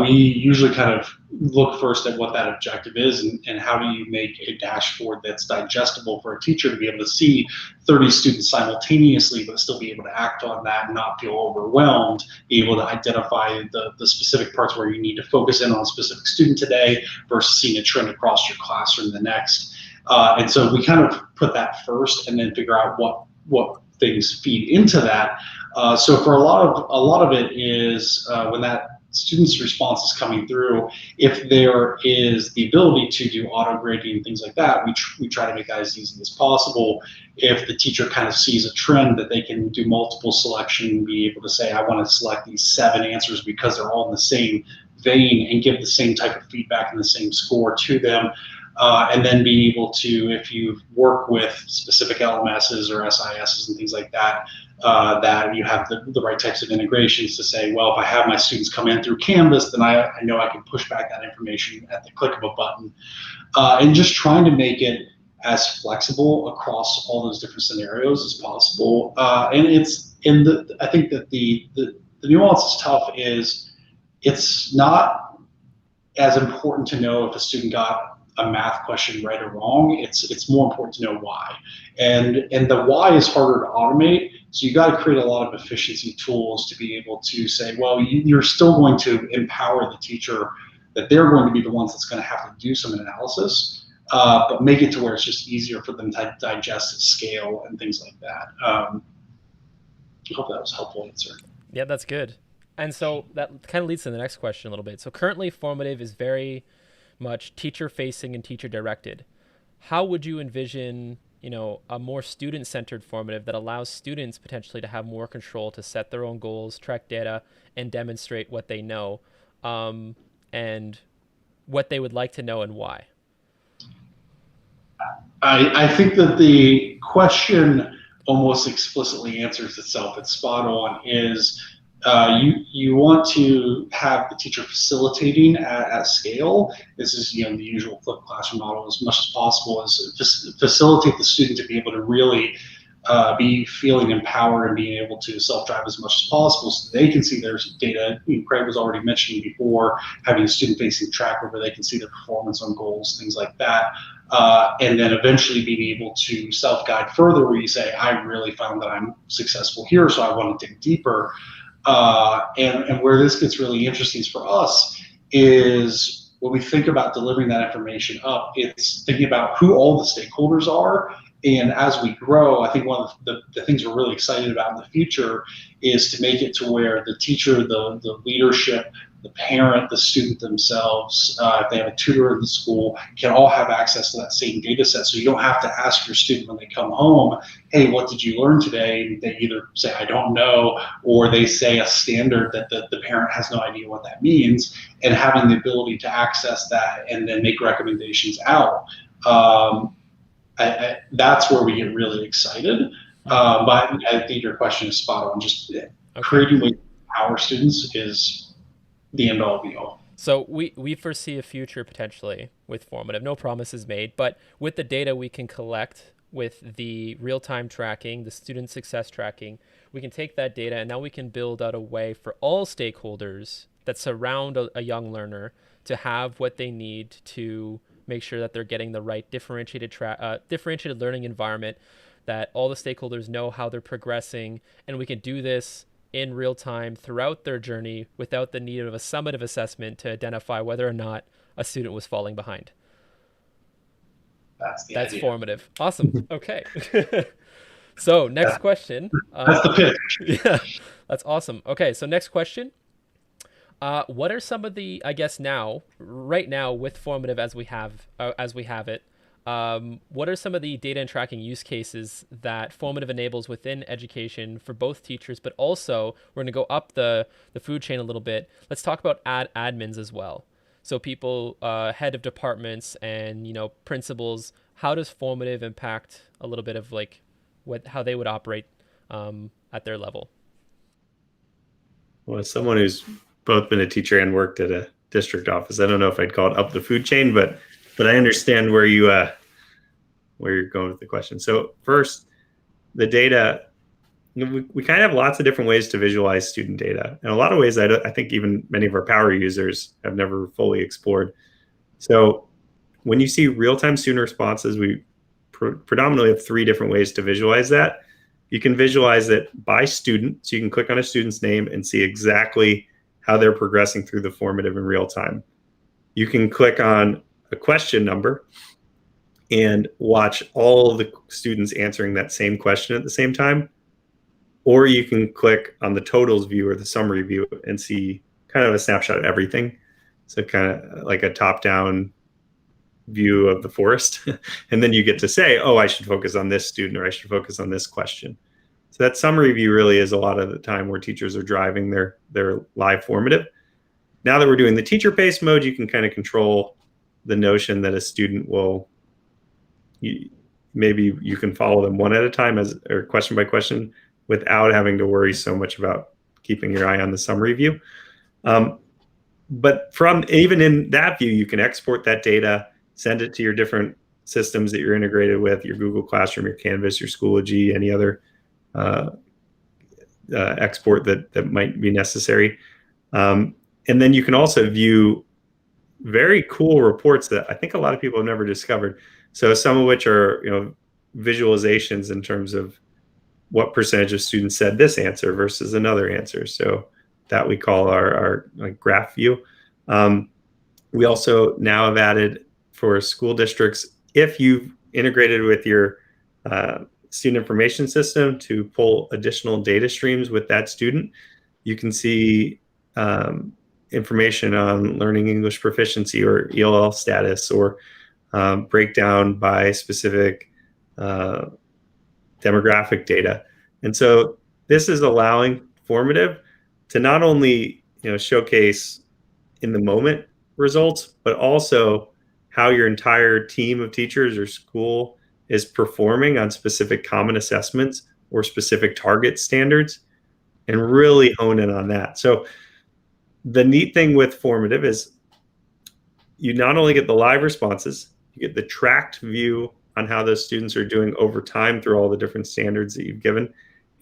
We usually kind of look first at what that objective is and how do you make a dashboard that's digestible for a teacher to be able to see 30 students simultaneously but still be able to act on that and not feel overwhelmed, be able to identify the specific parts where you need to focus in on a specific student today versus seeing a trend across your classroom the next. And so we kind of put that first and then figure out what things feed into that. So for a lot of it is when that students' response is coming through, if there is the ability to do auto grading and things like that, we try to make that as easy as possible. If the teacher kind of sees a trend that they can do multiple selection and be able to say, I want to select these 7 answers because they're all in the same vein, and give the same type of feedback and the same score to them. And then be able to, if you work with specific LMSs or SISs and things like that, that you have the right types of integrations to say, well, if I have my students come in through Canvas, then I know I can push back that information at the click of a button. And just trying to make it as flexible across all those different scenarios as possible. And I think that the nuance is tough is it's not as important to know if a student got a math question right or wrong. It's more important to know why, and the why is harder to automate. So you got to create a lot of efficiency tools to be able to say, well, you're still going to empower the teacher that they're going to be the ones that's going to have to do some analysis, but make it to where it's just easier for them to digest at scale and things like that. I hope that was a helpful answer. Yeah, that's good. And so that kind of leads to the next question a little bit. So currently Formative is very much teacher-facing and teacher-directed. How would you envision, a more student-centered formative that allows students potentially to have more control to set their own goals, track data, and demonstrate what they know, and what they would like to know and why? I think that the question almost explicitly answers itself. It's spot on. Is you want to have the teacher facilitating at scale. This is the usual flipped classroom model as much as possible, is just facilitate the student to be able to really be feeling empowered and being able to self-drive as much as possible so they can see their data. Craig was already mentioning before, having a student-facing tracker where they can see their performance on goals, things like that. And then eventually being able to self-guide further where you say, I really found that I'm successful here, so I want to dig deeper. And where this gets really interesting for us is when we think about delivering that information up, it's thinking about who all the stakeholders are. And as we grow, I think one of the things we're really excited about in the future is to make it to where the teacher, the leadership, the parent, the student themselves, if they have a tutor in the school, can all have access to that same data set. So you don't have to ask your student when they come home, hey, what did you learn today? They either say, I don't know, or they say a standard that the parent has no idea what that means, and having the ability to access that and then make recommendations out. That's where we get really excited. But I think your question is spot on. Just creating ways to empower students is the end all be all. So we foresee a future potentially with formative, no promises made, but with the data we can collect with the real-time tracking, the student success tracking, we can take that data and now we can build out a way for all stakeholders that surround a young learner to have what they need to make sure that they're getting the right differentiated learning environment, that all the stakeholders know how they're progressing, and we can do this in real time throughout their journey without the need of a summative assessment to identify whether or not a student was falling behind. That's idea. Formative. Awesome. Okay. So next question. That's the pitch. Yeah, that's awesome. Okay, so next question. What are some of the, I guess right now with formative as we have it, what are some of the data and tracking use cases that formative enables within education for both teachers, but also we're going to go up the food chain a little bit. Let's talk about admins as well. So people, head of departments and, principals, how does formative impact a little bit of like how they would operate at their level? Well, as someone who's both been a teacher and worked at a district office, I don't know if I'd call it up the food chain, but I understand where you're going with the question. So first, the data, we kind of have lots of different ways to visualize student data. In a lot of ways, I think even many of our power users have never fully explored. So when you see real-time student responses, we predominantly have 3 different ways to visualize that. You can visualize it by student. So you can click on a student's name and see exactly how they're progressing through the formative in real time. You can click on a question number and watch all the students answering that same question at the same time. Or you can click on the totals view or the summary view and see kind of a snapshot of everything. So kind of like a top-down view of the forest. And then you get to say, oh, I should focus on this student or I should focus on this question. So that summary view really is a lot of the time where teachers are driving their live formative. Now that we're doing the teacher-paced mode, you can kind of control the notion that a student will, maybe you can follow them one at a time or question by question without having to worry so much about keeping your eye on the summary view. But from even in that view, you can export that data, send it to your different systems that you're integrated with, your Google Classroom, your Canvas, your Schoology, any other export that might be necessary. And then you can also view very cool reports that I think a lot of people have never discovered. So some of which are, visualizations in terms of what percentage of students said this answer versus another answer. So that we call our like graph view. We also now have added for school districts, if you've integrated with your student information system to pull additional data streams with that student, you can see information on learning English proficiency or ELL status, or breakdown by specific demographic data. And so this is allowing formative to not only showcase in the moment results, but also how your entire team of teachers or school is performing on specific common assessments or specific target standards, and really hone in on that. So the neat thing with formative is you not only get the live responses, you get the tracked view on how those students are doing over time through all the different standards that you've given.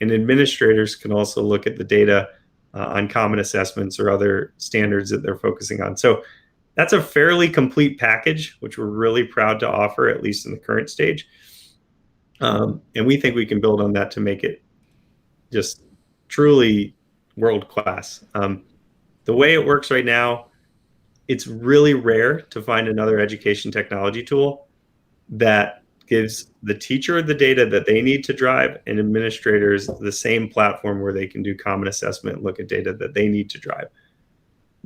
And administrators can also look at the data on common assessments or other standards that they're focusing on. So that's a fairly complete package, which we're really proud to offer, at least in the current stage. And we think we can build on that to make it just truly world-class. The way it works right now, it's really rare to find another education technology tool that gives the teacher the data that they need to drive and administrators the same platform where they can do common assessment and look at data that they need to drive.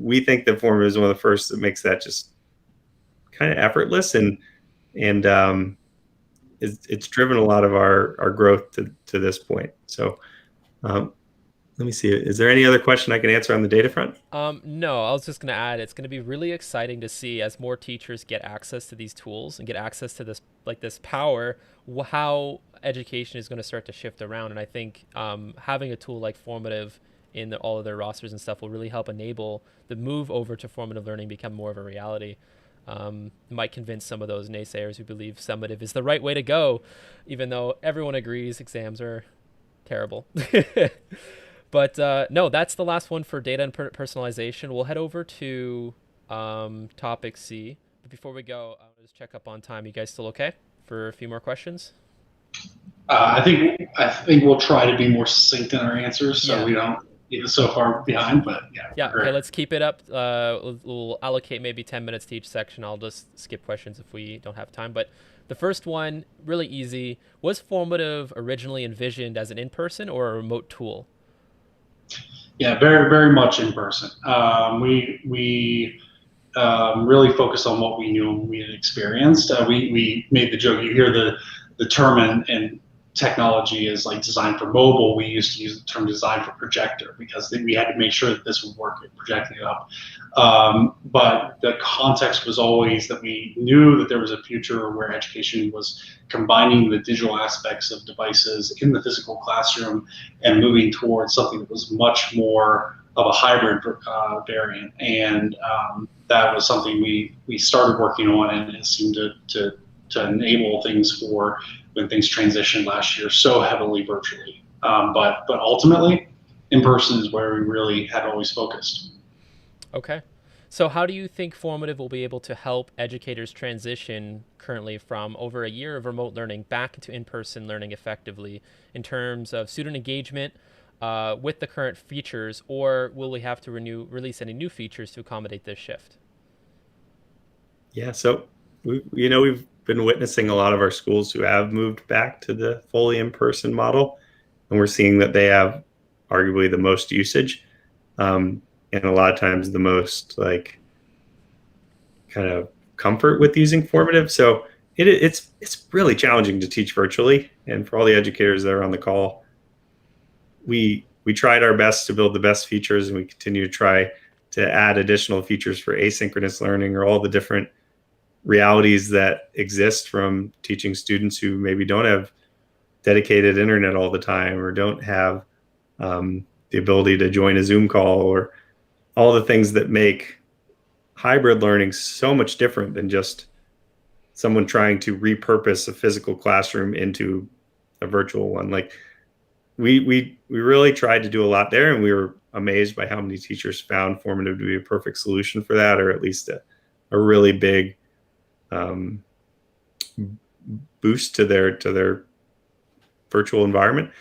we think that formative is one of the first that makes that just kind of effortless, and it's driven a lot of our growth to this point. So let me see. Is there any other question I can answer on the data front? No, I was just going to add, it's going to be really exciting to see as more teachers get access to these tools and get access to this power, how education is going to start to shift around. And I think having a tool like Formative in all of their rosters and stuff will really help enable the move over to formative learning become more of a reality. Might convince some of those naysayers who believe summative is the right way to go, even though everyone agrees exams are terrible. But no, that's the last one for data and personalization. We'll head over to topic C. But before we go, I'll just check up on time. You guys still okay for a few more questions? I think we'll try to be more succinct in our answers, so we don't get so far behind. But yeah. Okay, let's keep it up. We'll allocate maybe 10 minutes to each section. I'll just skip questions if we don't have time. But the first one, really easy. Was Formative originally envisioned as an in-person or a remote tool? Yeah, very, very much in person. We really focused on what we knew and we had experienced. We made the joke. You hear the term in technology is like designed for mobile. We used to use the term design for projector because we had to make sure that this would work at projecting it up. But the context was always that we knew that there was a future where education was combining the digital aspects of devices in the physical classroom and moving towards something that was much more of a hybrid variant. And that was something we started working on, and it seemed to enable things for when things transitioned last year so heavily virtually. But ultimately, in person is where we really had always focused. Okay. So how do you think Formative will be able to help educators transition currently from over a year of remote learning back into in-person learning effectively in terms of student engagement with the current features, or will we have to release any new features to accommodate this shift? Yeah, so we've been witnessing a lot of our schools who have moved back to the fully in-person model, and we're seeing that they have arguably the most usage, and a lot of times the most kind of comfort with using Formative. So it's really challenging to teach virtually, and for all the educators that are on the call, we tried our best to build the best features, and we continue to try to add additional features for asynchronous learning or all the different realities that exist from teaching students who maybe don't have dedicated internet all the time or don't have the ability to join a Zoom call, or all the things that make hybrid learning so much different than just someone trying to repurpose a physical classroom into a virtual one. Like we really tried to do a lot there, and we were amazed by how many teachers found Formative to be a perfect solution for that, or at least a really big boost to their virtual environment.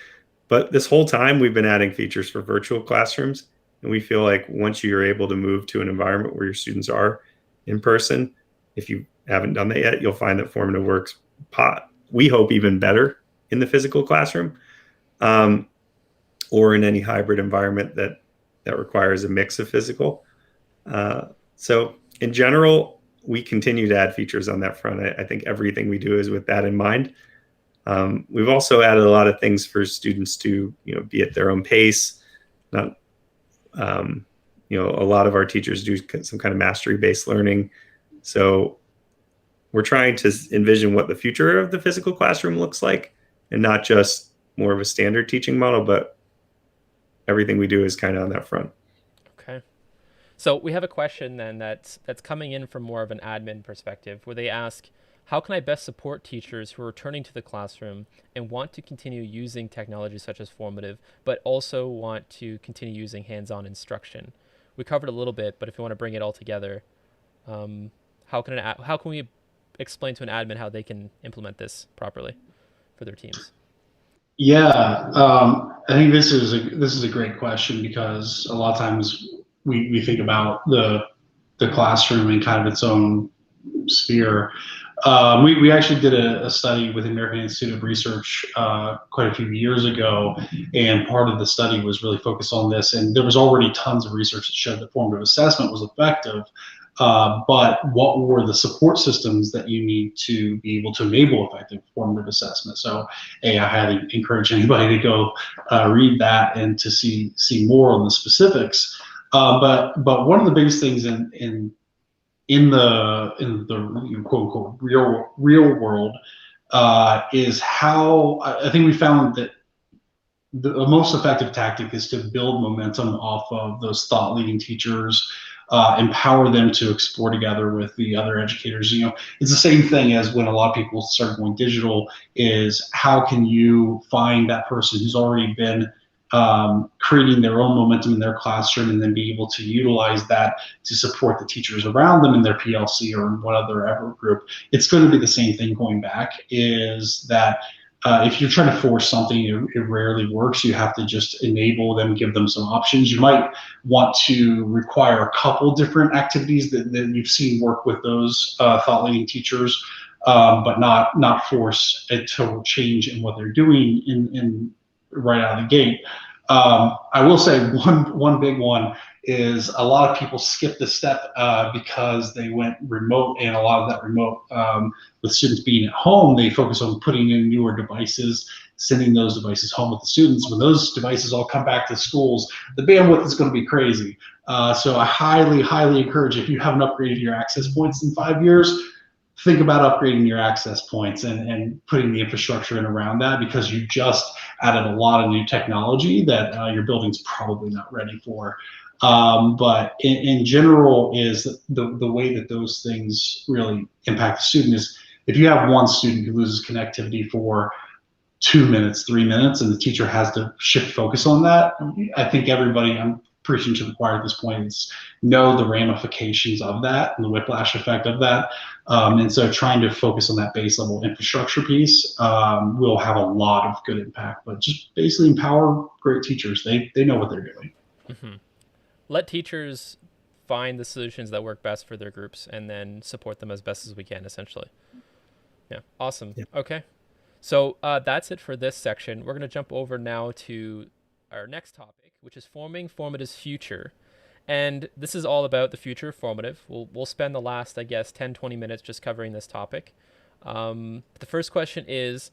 But this whole time we've been adding features for virtual classrooms, and we feel like once you're able to move to an environment where your students are in person, if you haven't done that yet, you'll find that Formative works, we hope, even better in the physical classroom, or in any hybrid environment that requires a mix of physical. So in general, we continue to add features on that front. I think everything we do is with that in mind. We've also added a lot of things for students to, be at their own pace. Not, a lot of our teachers do some kind of mastery-based learning. So we're trying to envision what the future of the physical classroom looks like, and not just more of a standard teaching model, but everything we do is kind of on that front. Okay. So we have a question then that's coming in from more of an admin perspective, where they ask, how can I best support teachers who are returning to the classroom and want to continue using technology such as Formative, but also want to continue using hands-on instruction? We covered a little bit, but if you want to bring it all together, how can we explain to an admin how they can implement this properly for their teams? Yeah, I think this is a great question, because a lot of times we think about the classroom in kind of its own sphere. We actually did a study with the American Institute of Research quite a few years ago, and part of the study was really focused on this. And there was already tons of research that showed that formative assessment was effective. But what were the support systems that you need to be able to enable effective formative assessment? So, I highly encourage anybody to go read that and to see more on the specifics. But one of the biggest things in the quote unquote real world is how I think we found that the most effective tactic is to build momentum off of those thought leading teachers, empower them to explore together with the other educators. It's the same thing as when a lot of people start going digital, is how can you find that person who's already been creating their own momentum in their classroom and then be able to utilize that to support the teachers around them in their PLC or in what other effort group. It's going to be the same thing going back, is that if you're trying to force something, it rarely works. You have to just enable them, give them some options. You might want to require a couple different activities that you've seen work with those thought leading teachers, but not force a total change in what they're doing in right out of the gate. I will say one big one is a lot of people skip the step because they went remote, and a lot of that remote, with students being at home, they focus on putting in newer devices, sending those devices home with the students. When those devices all come back to schools, the bandwidth is going to be crazy. So I highly encourage, if you haven't upgraded your access points in 5 years, think about upgrading your access points and putting the infrastructure in around that, because you just added a lot of new technology that your building's probably not ready for. But in general, is the way that those things really impact the student is, if you have one student who loses connectivity for 2 minutes, 3 minutes, and the teacher has to shift focus on that, I think everybody, I'm preaching to the choir at this point, is know the ramifications of that and the whiplash effect of that. And so trying to focus on that base level infrastructure piece will have a lot of good impact. But just basically empower great teachers. They know what they're doing. Mm-hmm. Let teachers find the solutions that work best for their groups and then support them as best as we can, essentially. Yeah, awesome. Yeah. Okay. So that's it for this section. We're going to jump over now to our next topic, which is forming Formative's future. And this is all about the future of Formative. We'll spend the last, 10-20 minutes just covering this topic. The first question is,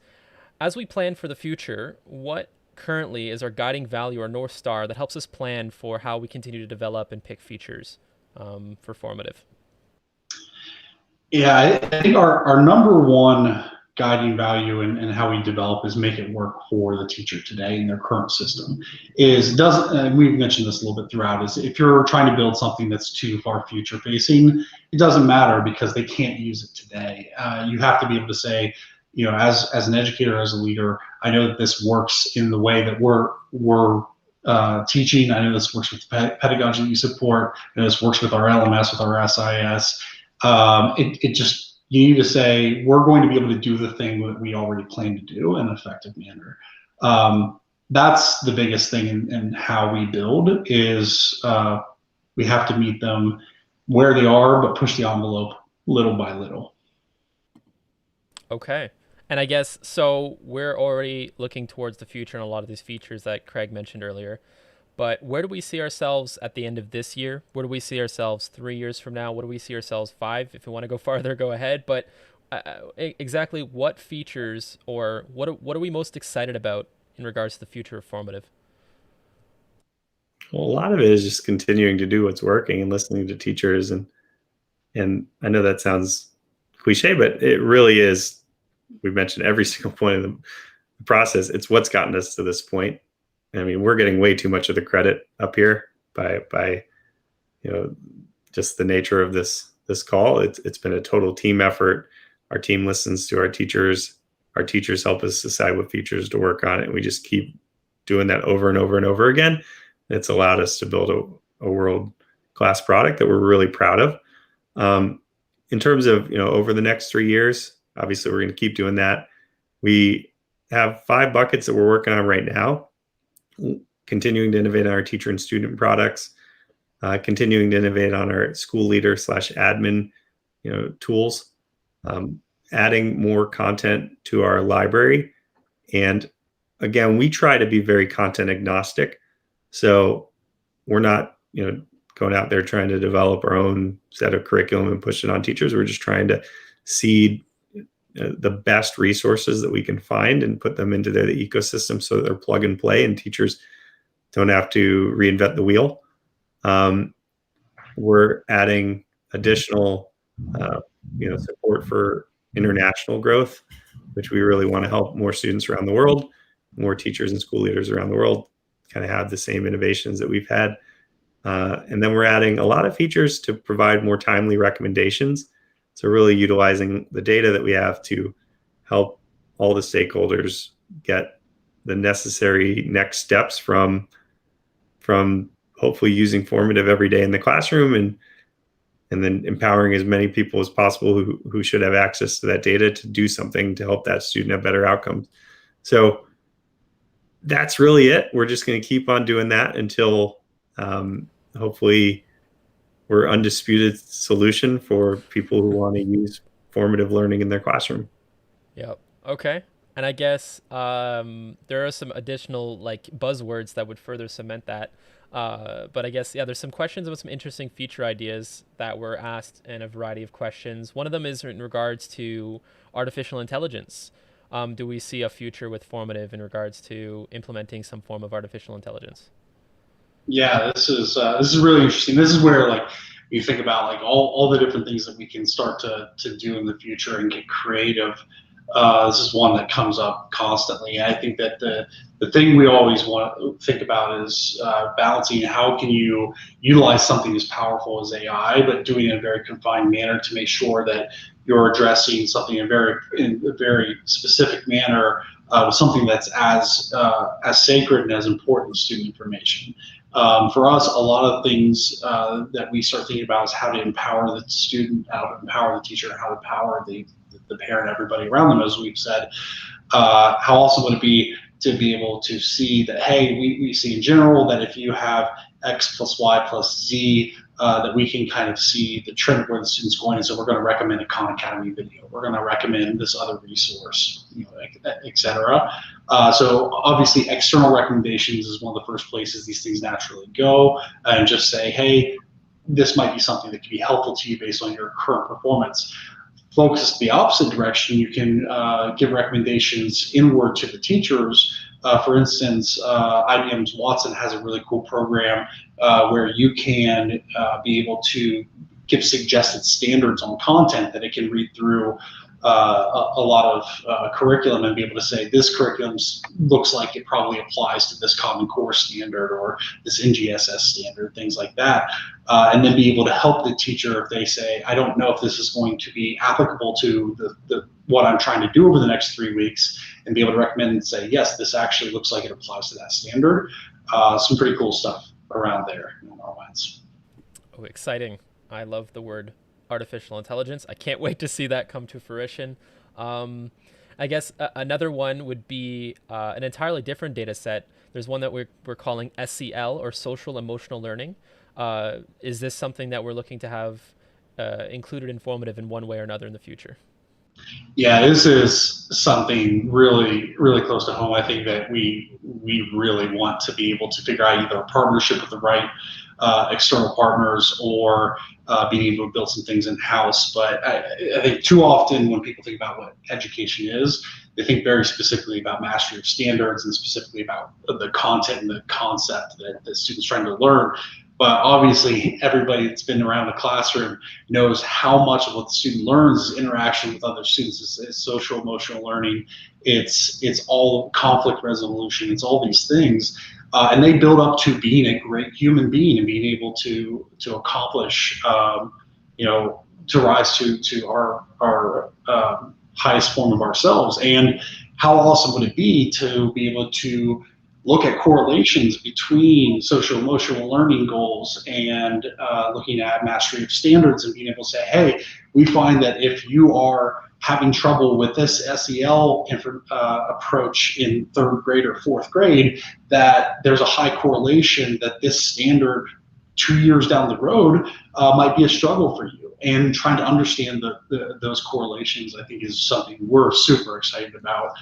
as we plan for the future, what currently is our guiding value or North Star that helps us plan for how we continue to develop and pick features for Formative? Yeah, I think our number one guiding value and how we develop is make it work for the teacher today in their current system. And we've mentioned this a little bit throughout, is if you're trying to build something that's too far future facing, it doesn't matter because they can't use it today. You have to be able to say, as an educator, as a leader, I know that this works in the way that we're teaching. I know this works with the pedagogy you support. I know this works with our LMS, with our SIS. You need to say, we're going to be able to do the thing that we already plan to do in an effective manner. That's the biggest thing in how we build, is we have to meet them where they are, but push the envelope little by little. Okay. And I guess, so we're already looking towards the future and a lot of these features that Craig mentioned earlier. But where do we see ourselves at the end of this year? Where do we see ourselves 3 years from now? What do we see ourselves 5? If you want to go farther, go ahead. But exactly what features, or what are we most excited about in regards to the future of Formative? Well, a lot of it is just continuing to do what's working and listening to teachers. And I know that sounds cliche, but it really is. We've mentioned every single point of the process. It's what's gotten us to this point. I mean, we're getting way too much of the credit up here by just the nature of this call. It's been a total team effort. Our team listens to our teachers. Our teachers help us decide what features to work on, and we just keep doing that over and over and over again. It's allowed us to build a world-class product that we're really proud of. In terms of over the next 3 years, obviously we're going to keep doing that. We have 5 buckets that we're working on right now. Continuing to innovate on our teacher and student products, continuing to innovate on our school leader /admin, tools, adding more content to our library. And again, we try to be very content agnostic. So we're not, going out there trying to develop our own set of curriculum and push it on teachers. We're just trying to seed the best resources that we can find and put them into the ecosystem so that they're plug and play and teachers don't have to reinvent the wheel. We're adding additional, support for international growth, which we really want to help more students around the world, more teachers and school leaders around the world kind of have the same innovations that we've had. And then we're adding a lot of features to provide more timely recommendations. So really utilizing the data that we have to help all the stakeholders get the necessary next steps from hopefully using formative every day in the classroom and then empowering as many people as possible who should have access to that data to do something to help that student have better outcomes. So that's really it. We're just going to keep on doing that until hopefully we're undisputed solution for people who want to use formative learning in their classroom. Yep. Okay. And I guess there are some additional buzzwords that would further cement that. But I guess, there's some questions about some interesting feature ideas that were asked in a variety of questions. One of them is in regards to artificial intelligence. Do we see a future with formative in regards to implementing some form of artificial intelligence? Yeah, this is really interesting. This is where you think about all the different things that we can start to do in the future and get creative. This is one that comes up constantly. I think that the thing we always want to think about is balancing how can you utilize something as powerful as AI, but doing it in a very confined manner to make sure that you're addressing something in a very specific manner, with something that's as sacred and as important as student information. For us, a lot of things that we start thinking about is how to empower the student, how to empower the teacher, how to empower the parent, everybody around them, as we've said. How awesome would it be to be able to see that, hey, we see in general that if you have X plus Y plus Z, that we can kind of see the trend where the student's going. And so we're going to recommend a Khan Academy video. We're going to recommend this other resource, et cetera. So obviously external recommendations is one of the first places these things naturally go, and just say, hey, this might be something that can be helpful to you based on your current performance. Focus the opposite direction. You can give recommendations inward to the teachers. For instance, IBM's Watson has a really cool program where you can be able to give suggested standards on content that it can read through a lot of curriculum and be able to say, this curriculum looks like it probably applies to this Common Core standard or this NGSS standard, things like that. And then be able to help the teacher if they say, I don't know if this is going to be applicable to what I'm trying to do over the next 3 weeks, and be able to recommend and say, yes, this actually looks like it applies to that standard. Some pretty cool stuff around there in our minds. Oh, exciting. I love the word artificial intelligence. I can't wait to see that come to fruition. I guess another one would be an entirely different data set. There's one that we're calling SEL, or social emotional learning. Is this something that we're looking to have included in formative in one way or another in the future? Yeah, this is something really, really close to home. I think that we really want to be able to figure out either a partnership with the right external partners or being able to build some things in-house. But I think too often when people think about what education is, they think very specifically about mastery of standards and specifically about the content and the concept that the student's trying to learn. But obviously, everybody that's been around a classroom knows how much of what the student learns is interaction with other students. It's social emotional learning. It's all conflict resolution. It's all these things. And they build up to being a great human being and being able to accomplish, to rise to our highest form of ourselves. And how awesome would it be to be able to look at correlations between social emotional learning goals and looking at mastery of standards and being able to say, hey, we find that if you are having trouble with this SEL approach in 3rd grade or 4th grade, that there's a high correlation that this standard 2 years down the road might be a struggle for you. and trying to understand those correlations, I think, is something we're super excited about.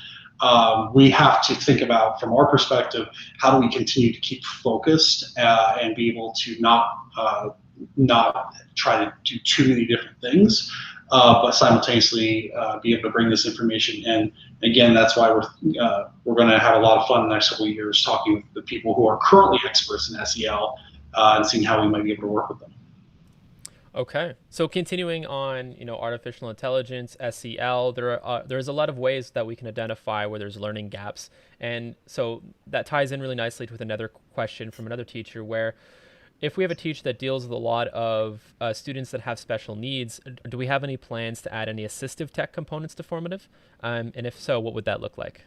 We have to think about, from our perspective, how do we continue to keep focused and be able to not try to do too many different things, but simultaneously be able to bring this information in. Again, that's why we're going to have a lot of fun in the next couple of years talking with the people who are currently experts in SEL and seeing how we might be able to work with them. Okay, so continuing on, artificial intelligence, SEL, there's a lot of ways that we can identify where there's learning gaps, and so that ties in really nicely with another question from another teacher, where if we have a teacher that deals with a lot of students that have special needs, do we have any plans to add any assistive tech components to Formative? And if so, what would that look like?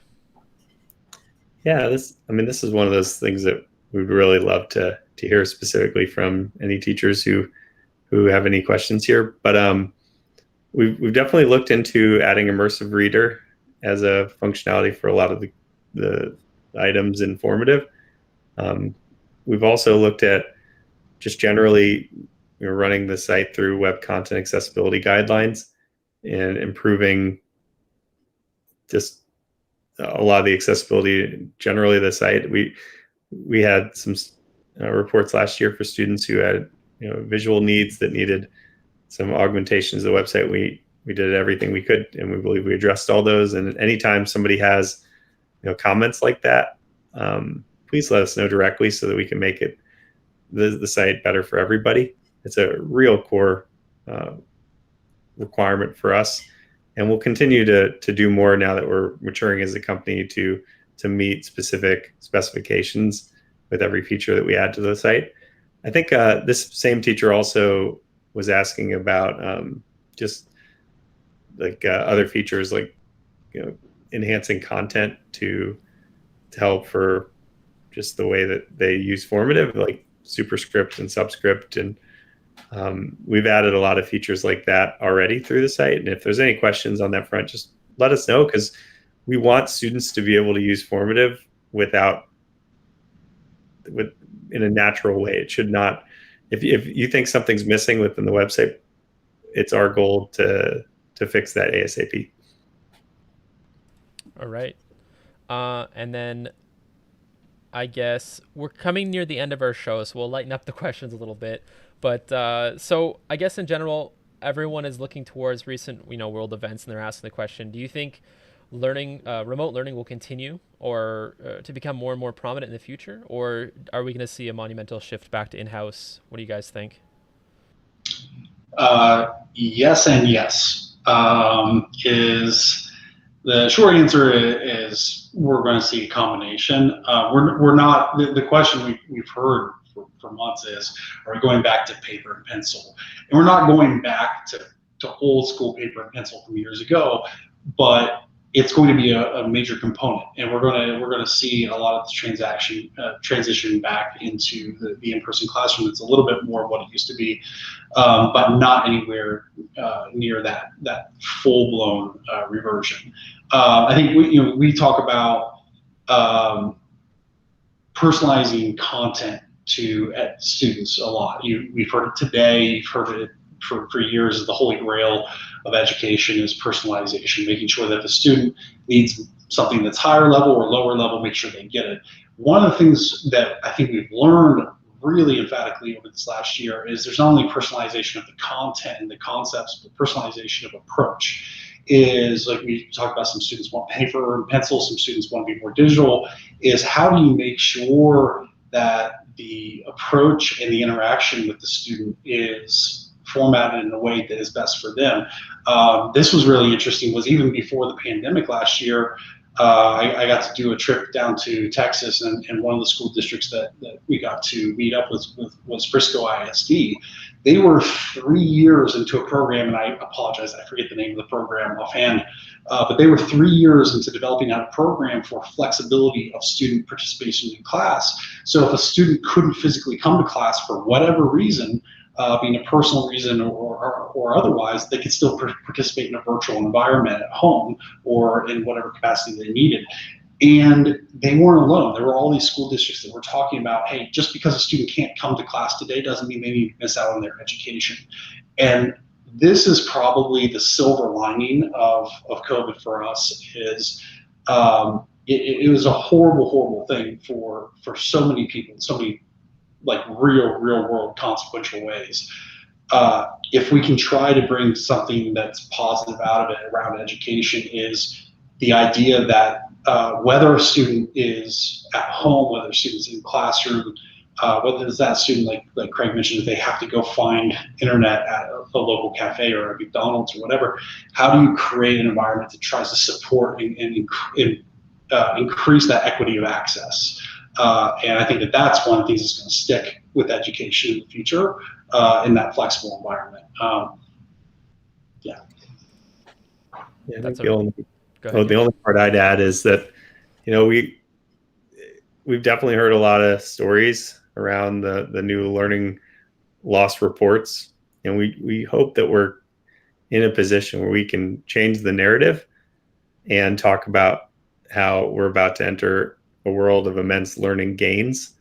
Yeah, this is one of those things that we'd really love to hear specifically from any teachers who have any questions here. But we've definitely looked into adding immersive reader as a functionality for a lot of the items in Formative. We've also looked at just generally running the site through web content accessibility guidelines and improving just a lot of the accessibility generally of the site. We had some reports last year for students who had visual needs that needed some augmentations of the website. We did everything we could, and we believe we addressed all those. And anytime somebody has comments like that, please let us know directly so that we can make it the site better for everybody. It's a real core requirement for us, and we'll continue to do more now that we're maturing as a company to meet specific specifications with every feature that we add to the site. I think this same teacher also was asking about just like other features, like enhancing content to help for just the way that they use Formative, like superscript and subscript, and we've added a lot of features like that already through the site. And if there's any questions on that front, just let us know, because we want students to be able to use Formative in a natural way. It should not, if you think something's missing within the website, it's our goal to fix that ASAP. All right. And then I guess we're coming near the end of our show, so we'll lighten up the questions a little bit. But so I guess in general, everyone is looking towards recent world events, and they're asking the question: do you think remote learning will continue or to become more and more prominent in the future, or are we going to see a monumental shift back to in-house? What do you guys think? Yes and yes. Is the short answer is we're going to see a combination. We're not, the question we've heard for months is, are we going back to paper and pencil? And we're not going back to old school paper and pencil from years ago, but it's going to be a major component, and we're going to see a lot of the transition back into the in-person classroom. It's a little bit more of what it used to be, but not anywhere near that full-blown reversion. I think we talk about personalizing content to students a lot. We've heard it today. You've heard it for years. The holy grail of education is personalization, making sure that the student needs something that's higher level or lower level, make sure they get it. One of the things that I think we've learned really emphatically over this last year is there's not only personalization of the content and the concepts, but personalization of approach. Is like we talked about, some students want paper and pencil, some students want to be more digital. Is how do you make sure that the approach and the interaction with the student is formatted in a way that is best for them? This was really interesting, was even before the pandemic last year, I got to do a trip down to Texas, and one of the school districts that we got to meet up with was Frisco ISD. They were 3 years into a program, and I apologize, I forget the name of the program offhand, but they were 3 years into developing a program for flexibility of student participation in class. So if a student couldn't physically come to class for whatever reason, being a personal reason or otherwise, they could still participate in a virtual environment at home or in whatever capacity they needed. And they weren't alone. There were all these school districts that were talking about, hey, just because a student can't come to class today doesn't mean they need to miss out on their education. And this is probably the silver lining of COVID for us is it was a horrible thing for so many people, so many like real world consequential ways. If we can try to bring something that's positive out of it around education, is the idea that whether a student is at home, whether a student's in classroom, whether it's that student, like Craig mentioned, if they have to go find internet at a local cafe or a McDonald's or whatever, how do you create an environment that tries to support and increase that equity of access? And I think that that's one of the things that's going to stick with education in the future, in that flexible environment. Yeah, I That's think the ahead, only part I'd add is that, we've definitely heard a lot of stories around the new learning loss reports, and we hope that we're in a position where we can change the narrative and talk about how we're about to enter a world of immense learning gains,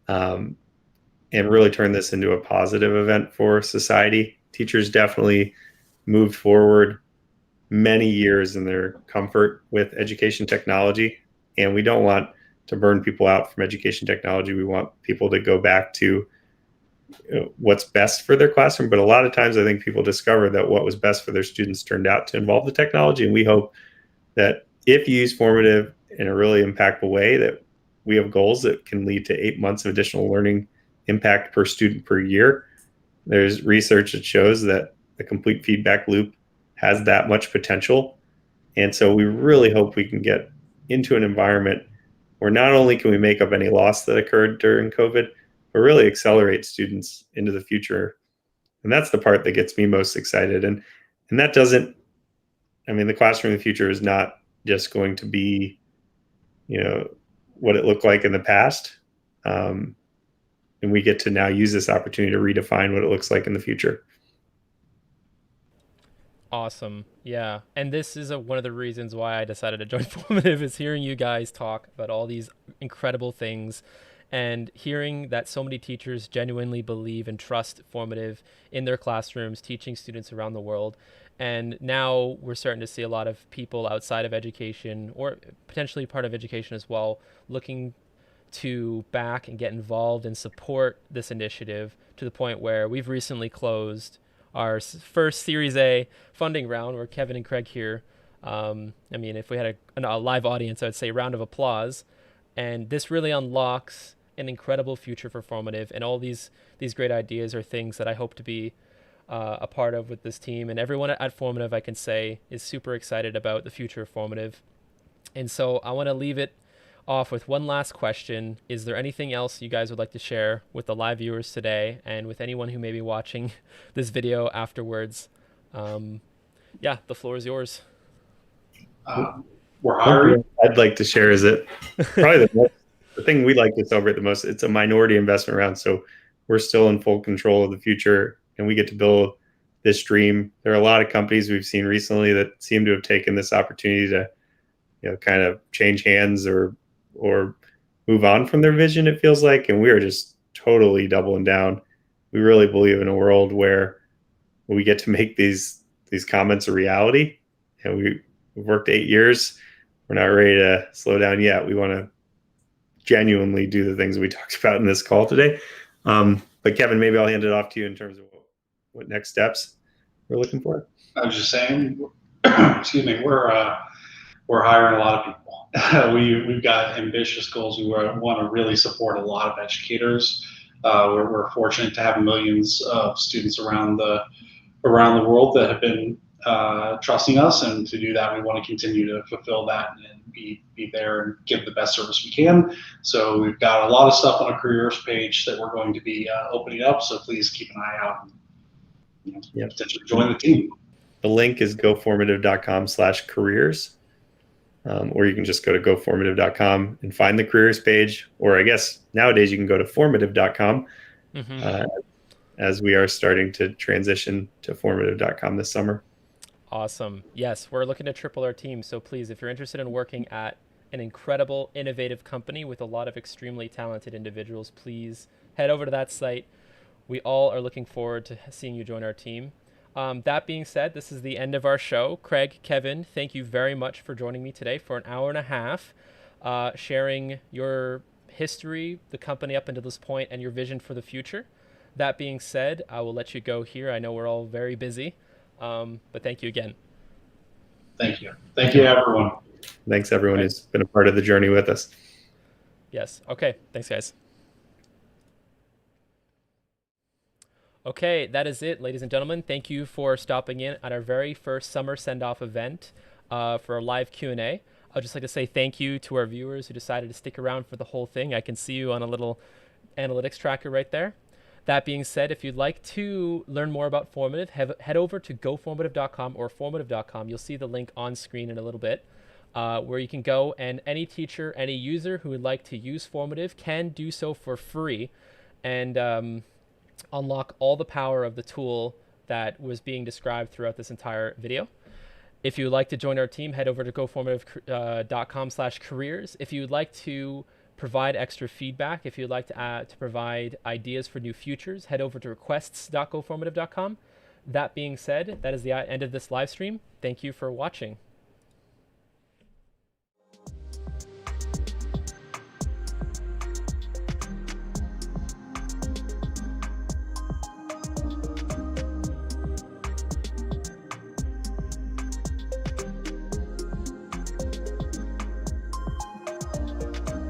and really turn this into a positive event for society. Teachers definitely moved forward many years in their comfort with education technology, and we don't want to burn people out from education technology. We want people to go back to what's best for their classroom, but a lot of times I think people discover that what was best for their students turned out to involve the technology, and we hope that if you use formative in a really impactful way, that we have goals that can lead to 8 months of additional learning impact per student per year. There's research that shows that the complete feedback loop has that much potential. And so we really hope we can get into an environment where not only can we make up any loss that occurred during COVID, but really accelerate students into the future. And that's the part that gets me most excited. And that doesn't, the classroom of the future is not just going to be, what it looked like in the past. And we get to now use this opportunity to redefine what it looks like in the future. Awesome. Yeah. And this is one of the reasons why I decided to join Formative, is hearing you guys talk about all these incredible things and hearing that so many teachers genuinely believe and trust Formative in their classrooms, teaching students around the world. And now we're starting to see a lot of people outside of education, or potentially part of education as well, looking to back and get involved and support this initiative, to the point where we've recently closed our first Series A funding round, where Kevin and Craig here, if we had a live audience, I would say round of applause. And this really unlocks an incredible future for Formative, and all these great ideas are things that I hope to be a part of with this team. And everyone at Formative, I can say, is super excited about the future of Formative. And so I want to leave it off with one last question. Is there anything else you guys would like to share with the live viewers today, and with anyone who may be watching this video afterwards? The floor is yours. We're hiring. I'd like to share is that probably the thing we like to celebrate the most, it's a minority investment round, so we're still in full control of the future, and we get to build this dream. There are a lot of companies we've seen recently that seem to have taken this opportunity to kind of change hands or move on from their vision, it feels like, and we are just totally doubling down. We really believe in a world where we get to make these comments a reality, and we've worked 8 years. We're not ready to slow down yet. We want to genuinely do the things we talked about in this call today. But Kevin, maybe I'll hand it off to you in terms of what next steps we're looking for. I was just saying, excuse me, we're hiring a lot of people. We've got ambitious goals. We want to really support a lot of educators. We're fortunate to have millions of students around the world that have been trusting us, and to do that, we want to continue to fulfill that and be there and give the best service we can. So we've got a lot of stuff on a careers page that we're going to be opening up. So please keep an eye out and potentially join the team. The link is goformative.com/careers. Or you can just go to goformative.com and find the careers page. Or I guess nowadays you can go to formative.com, as we are starting to transition to formative.com this summer. Awesome. Yes, we're looking to triple our team. So please, if you're interested in working at an incredible, innovative company with a lot of extremely talented individuals, please head over to that site. We all are looking forward to seeing you join our team. That being said, this is the end of our show. Craig, Kevin, thank you very much for joining me today for an hour and a half, sharing your history, the company up until this point, and your vision for the future. That being said, I will let you go here. I know we're all very busy, but thank you again. Thank you. Thank you, everyone. Thanks, everyone who's been a part of the journey with us. Yes. Okay. Thanks, guys. Okay, that is it, ladies and gentlemen. Thank you for stopping in at our very first summer send-off event for a live Q&A. I'd just like to say thank you to our viewers who decided to stick around for the whole thing. I can see you on a little analytics tracker right there. That being said, if you'd like to learn more about Formative, head over to goformative.com or formative.com. You'll see the link on screen in a little bit, where you can go, and any teacher, any user who would like to use Formative can do so for free and unlock all the power of the tool that was being described throughout this entire video. If you would like to join our team, head over to goformative.com/careers. If you would like to provide extra feedback, if you'd like to provide ideas for new futures, head over to requests.goformative.com. That being said, that is the end of this live stream. Thank you for watching.